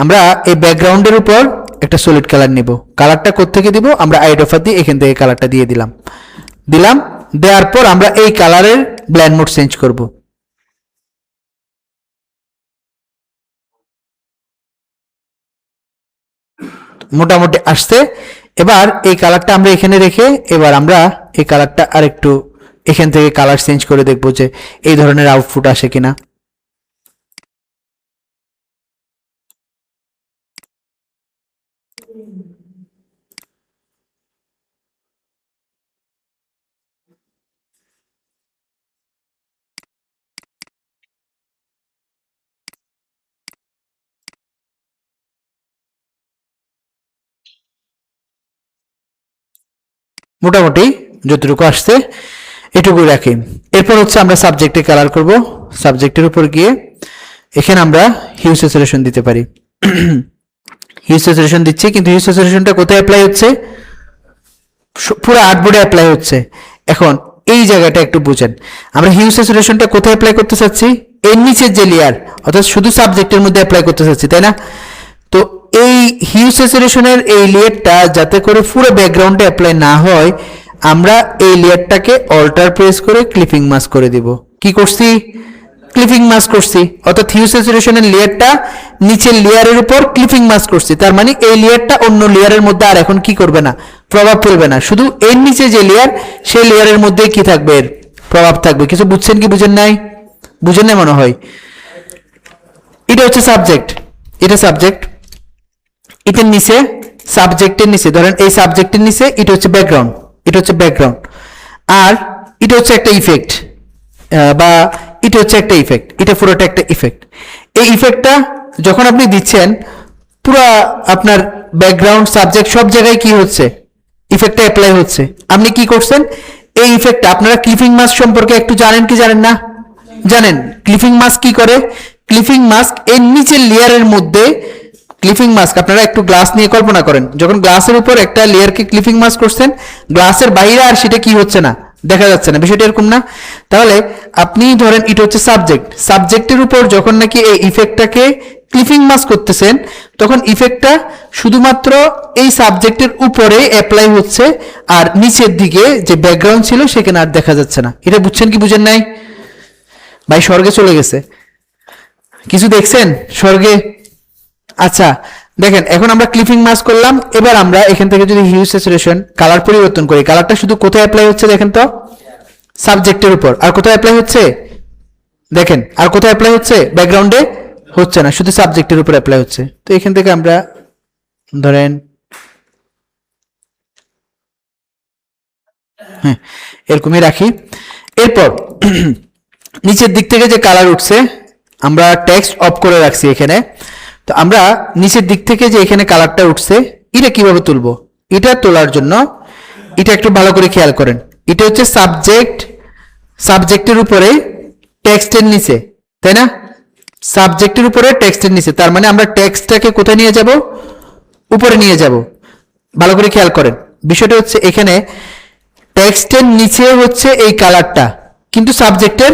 আমরা এই ব্যাকগ্রাউন্ডের উপর একটা সলিড কালার নিব। কালারটা কোত্থেকে দিব, আমরা আইড অফার দিয়ে এখান থেকে কালারটা দিয়ে দিলাম। দেওয়ার পর আমরা এই কালারের ব্লেন্ড মোড চেঞ্জ করব। মোটামুটি আসছে। এবার এই কালারটা আমরা এখানে রেখে এবার আমরা এই কালারটা আরেকটু এখান থেকে কালার চেঞ্জ করে দেখবো যে এই ধরনের আউটপুট আসে কিনা। মোটামুটি যতটুকু আসছে এটুকু রাখি। এরপর হচ্ছে আমরা সাবজেক্টে কালার করব। সাবজেক্টের উপর গিয়ে এখানে আমরা হিউ স্যাচুরেশন দিতে পারি। হিউ স্যাচুরেশন দিচ্ছি, কিন্তু হিউ স্যাচুরেশনটা কোথায় অ্যাপ্লাই হচ্ছে, পুরো আর্টবোর্ডে অ্যাপ্লাই হচ্ছে। এখন এই জায়গাটা একটু বুঝেন, আমরা হিউ স্যাচুরেশনটা কোথায় অ্যাপ্লাই করতে চাচ্ছি, এর নিচের যে লেয়ার অর্থাৎ শুধু সাবজেক্টের মধ্যে অ্যাপ্লাই করতে চাচ্ছি তাই না। তো এই হিউ স্যাচুরেশনের এই লেয়ারটা যাতে করে পুরো ব্যাকগ্রাউন্ডে অ্যাপ্লাই না হয়, আমরা এই লেয়ারটাকে অল্টার প্রেস করে ক্লিপিং মাস্ক করে দিব। কি করছি, ক্লিপিং মাস্ক করছি, অর্থাৎ হিউ স্যাচুরেশনের লেয়ারটা নিচের লেয়ারের উপর ক্লিপিং মাস্ক করছি। তার মানে এই লেয়ারটা অন্য লেয়ারের মধ্যে আর এখন কি করবে না, প্রভাব ফেলবে না, শুধু এর নিচে যে লেয়ার সেই লেয়ারের মধ্যেই কি থাকবে, এর প্রভাব থাকবে। কিছু বুঝছেন কি বুঝেন নাই, বুঝেন না মনে হয়। এটা হচ্ছে সাবজেক্ট, এটা সাবজেক্ট, এটার নিচে সাবজেক্টের নিচে ধরেন এই সাবজেক্টের নিচে এটা হচ্ছে ব্যাকগ্রাউন্ড, এটা হচ্ছে ব্যাকগ্রাউন্ড, আর এটা হচ্ছে একটা ইফেক্ট বা এটা হচ্ছে একটা ইফেক্ট, এটা পুরোটা একটা ইফেক্ট। এই ইফেক্টটা যখন আপনি দিচ্ছেন পুরো আপনার ব্যাকগ্রাউন্ড সাবজেক্ট সব জায়গায় কি হচ্ছে, ইফেক্টটা অ্যাপ্লাই হচ্ছে। আপনি কি করছেন, এই ইফেক্টটা আপনারা ক্লিপিং মাস্ক সম্পর্কে একটু জানেন কি জানেন না, জানেন। ক্লিপিং মাস্ক কি করে, ক্লিপিং মাস্ক এর নিচের লেয়ারের মধ্যে ক্লিপিং মাস্ক, আপনারা একটু গ্লাস নিয়ে কল্পনা করেন, যখন গ্লাসের উপর একটা লেয়ারকে ক্লিপিং মাস্ক করছেন, গ্লাসের বাইরে আর সেটা কি হচ্ছে না, দেখা যাচ্ছে না, বিষয়টা এরকম না। তাহলে আপনি ধরেন এটা হচ্ছে সাবজেক্ট, সাবজেক্টের উপর যখন নাকি এই ইফেক্টটাকে ক্লিপিং মাস্ক করতেছেন, তখন ইফেক্টটা শুধুমাত্র এই সাবজেক্টের উপরে অ্যাপ্লাই হচ্ছে, আর নিচের দিকে যে ব্যাকগ্রাউন্ড ছিল সেখানে আর দেখা যাচ্ছে না। এটা বুঝছেন কি বুঝেন নাই, ভাই স্বর্গে চলে গেছে, কিছু দেখছেন স্বর্গে। আচ্ছা দেখেন, এখন আমরা ক্লিপিং মাস্ক করলাম। এবার আমরা এখান থেকে যদি হিউ স্যাচুরেশন কালার পরিবর্তন করি, কালারটা শুধু কোথায় অ্যাপ্লাই হচ্ছে দেখেন তো, সাবজেক্টের উপর। আর কোথায় অ্যাপ্লাই হচ্ছে দেখেন, আর কোথায় অ্যাপ্লাই হচ্ছে, ব্যাকগ্রাউন্ডে হচ্ছে না, শুধু সাবজেক্টের উপর অ্যাপ্লাই হচ্ছে। তো এখান থেকে আমরা ধরেন হ্যাঁ এরকমই রাখি। এরপর নিচের দিক থেকে যে কালার উঠছে, আমরা টেক্সট অফ করে রাখছি এখানে। তো আমরা নিচের দিক থেকে যে এখানে কালারটা উঠছে, এটা কিভাবে তুলবো, এটা তোলার জন্য এটা একটু ভালো করে খেয়াল করেন। এটা হচ্ছে সাবজেক্ট, সাবজেক্টের উপরে টেক্সটের নিচে তাই না, সাবজেক্টের উপরে টেক্সটের নিচে, তার মানে আমরা টেক্সটটাকে কোথায় নিয়ে যাব, উপরে নিয়ে যাব। ভালো করে খেয়াল করেন, বিষয়টা হচ্ছে এখানে টেক্সটের নিচে হচ্ছে এই কালারটা, কিন্তু সাবজেক্টের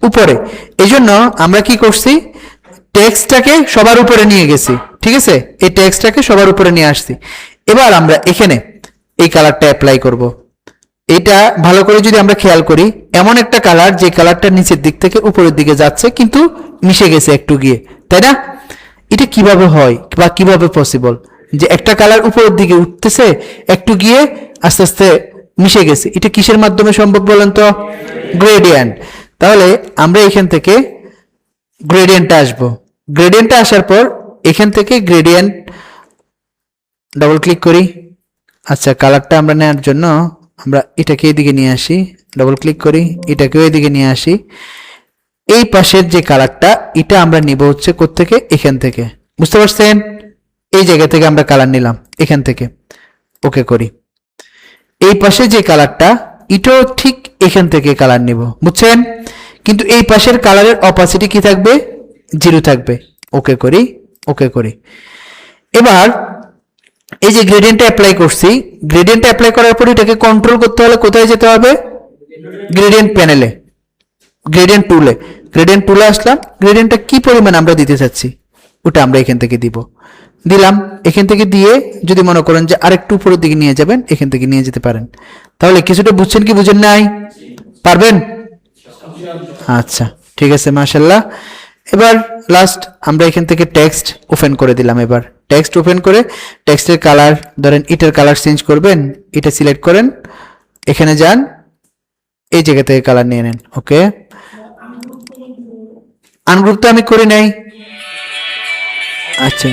উপরে। এই জন্য আমরা কি করছি, টেক্সটটাকে সবার উপরে নিয়ে গেছি, ঠিক আছে, এই টেক্সটটাকে সবার উপরে নিয়ে আসছি। এবার আমরা এখানে এই কালারটা অ্যাপ্লাই করব। এটা ভালো করে যদি আমরা খেয়াল করি, এমন একটা কালার যে কালারটা নিচের দিক থেকে উপরের দিকে যাচ্ছে কিন্তু মিশে গেছে একটু গিয়ে, তাই না। এটা কিভাবে হয় বা কিভাবে পসিবল যে একটা কালার উপরের দিকে উঠতেছে একটু গিয়ে আস্তে আস্তে মিশে গেছে, এটা কিসের মাধ্যমে সম্ভব বলেন তো, গ্রেডিয়েন্ট। তাহলে আমরা এখান থেকে গ্রেডিয়েন্টে আসবো। গ্রেডিয়েন্টে আসার পর এখান থেকে গ্রেডিয়েন্ট ডবল ক্লিক করি। আচ্ছা, কালারটা আমরা নেওয়ার জন্য আমরা এটাকে এদিকে নিয়ে আসি, ডবল ক্লিক করি, এটাকেও এদিকে নিয়ে আসি। এই পাশের যে কালারটা এটা আমরা নিব হচ্ছে কোত্থেকে, এখান থেকে, বুঝতে পারছেন? এই জায়গা থেকে আমরা কালার নিলাম, এখান থেকে ওকে করি। এই পাশে যে কালারটা এটাও ঠিক এখান থেকে কালার নিব, বুঝছেন? কিন্তু এই পাশের কালারের অপাসিটি কি থাকবে, 0 থাকবে। ওকে করি, ওকে করি। এবার এই যে গ্রেডিয়েন্টটা অ্যাপ্লাই করছি, গ্রেডিয়েন্টটা অ্যাপ্লাই করার পর এটাকে কন্ট্রোল করতে হলে কোথায় যেতে হবে, গ্রেডিয়েন্ট প্যানেলে, গ্রেডিয়েন্ট টুলে। গ্রেডিয়েন্ট টুলে আসলাম, গ্রেডিয়েন্টটা কি পরিমাণ আমরা দিতে চাচ্ছি ওটা আমরা এখান থেকে দিব, দিলাম। এখান থেকে দিয়ে যদি মনে করেন যে আরেকটু উপরের দিকে নিয়ে যাবেন, এখান থেকে নিয়ে যেতে পারেন। তাহলে কিছুটা বুঝছেন কি বুঝেন নাই, পারবেন? আচ্ছা, ঠিক আছে, মাশাআল্লাহ। এবার লাস্ট আমরা এখান থেকে টেক্সট ওপেন করে দিলাম। এবার টেক্সট ওপেন করে টেক্সটের কালার ধরেন এটার কালার চেঞ্জ করবেন, এটা সিলেক্ট করেন, এখানে যান, এই জায়গা থেকে কালার নিয়ে নেন। ওকে, আনগ্রুপ তো আমি করি নাই। আচ্ছা,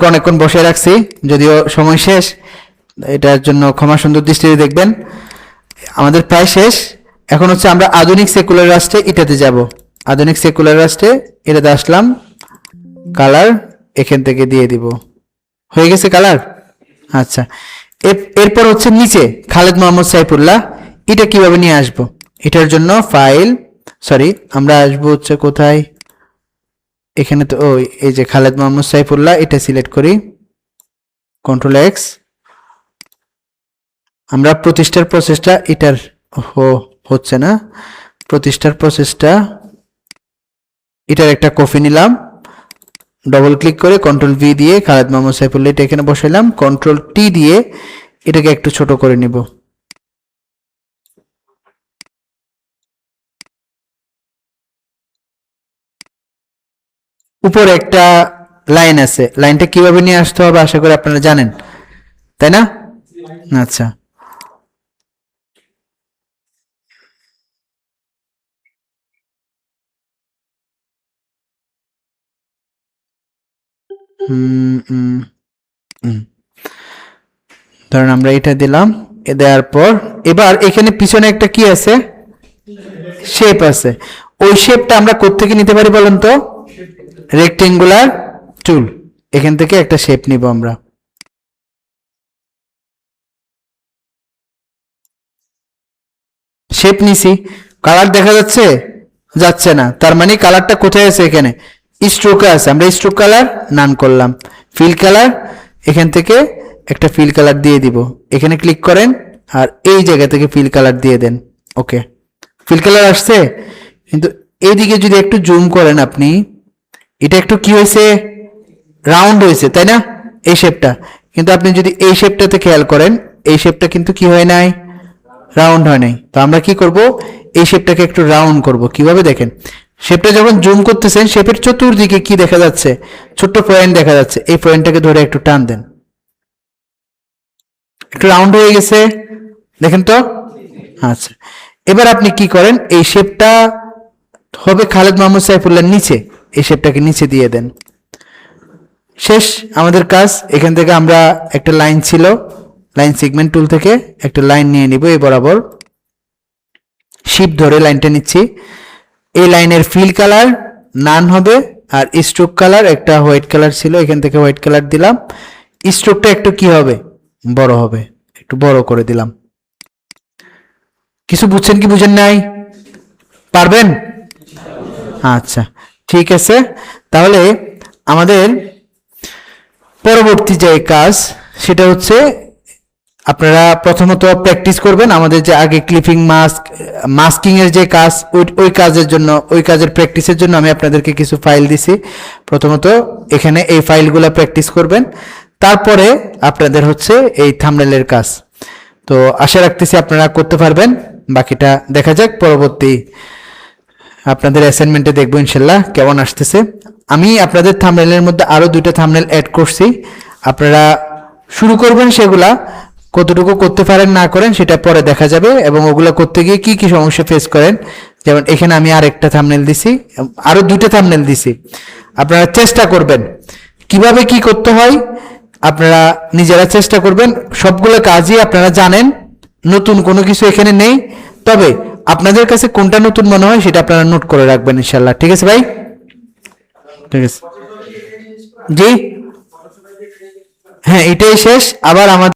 অনেকক্ষণ বসে রাখছি, যদিও সময় শেষ, এটার জন্য ক্ষমা সুন্দর দৃষ্টিতে দেখবেন। আমাদের প্রায় শেষ। এখন হচ্ছে আমরা আধুনিক সেকুলার রাষ্ট্রে এটাতে যাব। আধুনিক সেকুলার রাষ্ট্রে এটাতে আসলাম, কালার এখান থেকে দিয়ে দিব, হয়ে গেছে কালার। আচ্ছা, এরপর হচ্ছে নিচে খালেদ মোহাম্মদ সাইফুল্লাহ, এটা কিভাবে নিয়ে আসবো? এটার জন্য ফাইল, সরি, আমরা আসবো হচ্ছে কোথায়, এখানে তো ওই এই যে খালেদ মোহাম্মদ সাইফুল্লাহ, এটা সিলেক্ট করি, কন্ট্রোল এক্স। আমরা প্রতিষ্ঠার প্রসেসটা এটার হচ্ছে না, প্রতিষ্ঠার প্রসেসটা এটার একটা কপি নিলাম, ডবল ক্লিক করে কন্ট্রোল ভি দিয়ে খালেদ মোহাম্মদ সাইফুল্লাহ এটা এখানে বসাইলাম, কন্ট্রোল টি দিয়ে এটাকে একটু ছোট করে নিব। উপরে একটা লাইন আছে, লাইনটা কিভাবে নিয়ে আসতে হবে আশা করি আপনারা জানেন, তাই না? আচ্ছা, ধরেন আমরা এটা দিলাম, দেওয়ার পর এবার এখানে পিছনে একটা কি আছে, শেপ আছে। ওই শেপটা আমরা কোত্থেকে নিতে পারি বলেন তো? রেক্টেঙ্গুলার টুল, এখান থেকে একটা শেপ নিব আমরা। শেপ নিছি, কালার দেখা যাচ্ছে, যাচ্ছে না, তার মানে কালারটা কোথায় আছে, এখানে স্ট্রোকে আছে। আমরা স্ট্রোক কালার নান করলাম, ফিল কালার, এখান থেকে একটা ফিল কালার দিয়ে দিব, এখানে ক্লিক করেন আর এই জায়গা থেকে ফিল কালার দিয়ে দেন। ওকে, ফিল কালার আসছে। কিন্তু এইদিকে যদি একটু জুম করেন আপনি, এটা একটু কি হয়েছে, রাউন্ড হয়েছে, তাই না এই শেপটা? কিন্তু আপনি যদি এই শেপটাতে খেয়াল করেন, এই শেপটা কিন্তু কি হয় নাই, রাউন্ড হয় নাই। তো আমরা কি করব, এই শেপটাকে একটু রাউন্ড করব। কিভাবে দেখেন, শেপটা যখন জুম করতেছেন শেপের চতুর্দিকে কি দেখা যাচ্ছে, ছোট্ট পয়েন্ট দেখা যাচ্ছে, এই পয়েন্টটাকে ধরে একটু টান দেন, একটু রাউন্ড হয়ে গেছে, দেখেন তো। আচ্ছা, এবার আপনি কি করেন, এই শেপটা হবে খালেদ মোহাম্মদ সাইফুল্লাহর নিচে, এই শেপটাকে নিচে দিয়ে দেন। শেষ আমাদের কাজ। এখান থেকে আমরা একটা লাইন ছিল, লাইন সেগমেন্ট টুল থেকে একটা লাইন নিয়ে নিব, এই বরাবর শিফট ধরে লাইনটা নিচ্ছি। এই লাইনের ফিল কালার নান হবে, আর স্ট্রোক কালার একটা হোয়াইট কালার ছিল, এখান থেকে হোয়াইট কালার দিলাম। স্ট্রোকটা একটু কি হবে, বড় হবে, একটু বড় করে দিলাম। কিছু বুঝছেন কি বুঝেন নাই, পারবেন? আচ্ছা, ঠিক আছে। তাহলে আমাদের পরবর্তী যে কাজ সেটা হচ্ছে আপনারা প্রথমত প্র্যাকটিস করবেন। আমাদের যে আগে ক্লিপিং মাস্কিং এর যে কাজ, ওই কাজের জন্য, ওই কাজের প্র্যাকটিসের জন্য আমি আপনাদেরকে কিছু ফাইল দিছি। প্রথমত এখানে এই ফাইলগুলো প্র্যাকটিস করবেন, তারপরে আপনাদের হচ্ছে এই থাম্বনেলের কাজ। তো আশা রাখতেছি আপনারা করতে পারবেন। বাকিটা দেখা যাক পরবর্তী আপনাদের অ্যাসাইনমেন্টে, দেখবো ইনশাল্লাহ কেমন আসতেছে। আমি আপনাদের থাম্বনেলের মধ্যে আরো 2টা থাম্বনেল অ্যাড করছি, আপনারা শুরু করবেন, সেগুলা কতটুকু করতে পারেন না করেন সেটা পরে দেখা যাবে, এবং ওগুলো করতে গিয়ে কি কি সমস্যা ফেস করেন যেমন এখানে আমি আরেকটা থাম্বনেল দিছি, আরো 2টা থাম্বনেল দিছি। আপনারা চেষ্টা করবেন কিভাবে কি করতে হয়, আপনারা নিজেরা চেষ্টা করবেন। সবগুলো কাজই আপনারা জানেন, নতুন কোনো কিছু এখানে নেই। তবে আপনাদের কাছে কোনটা নতুন মনে হয় সেটা আপনারা নোট করে রাখবেন ইনশাল্লাহ। ঠিক আছে ভাই? ঠিক আছে জি, হ্যাঁ এটাই শেষ। আবার আমাদের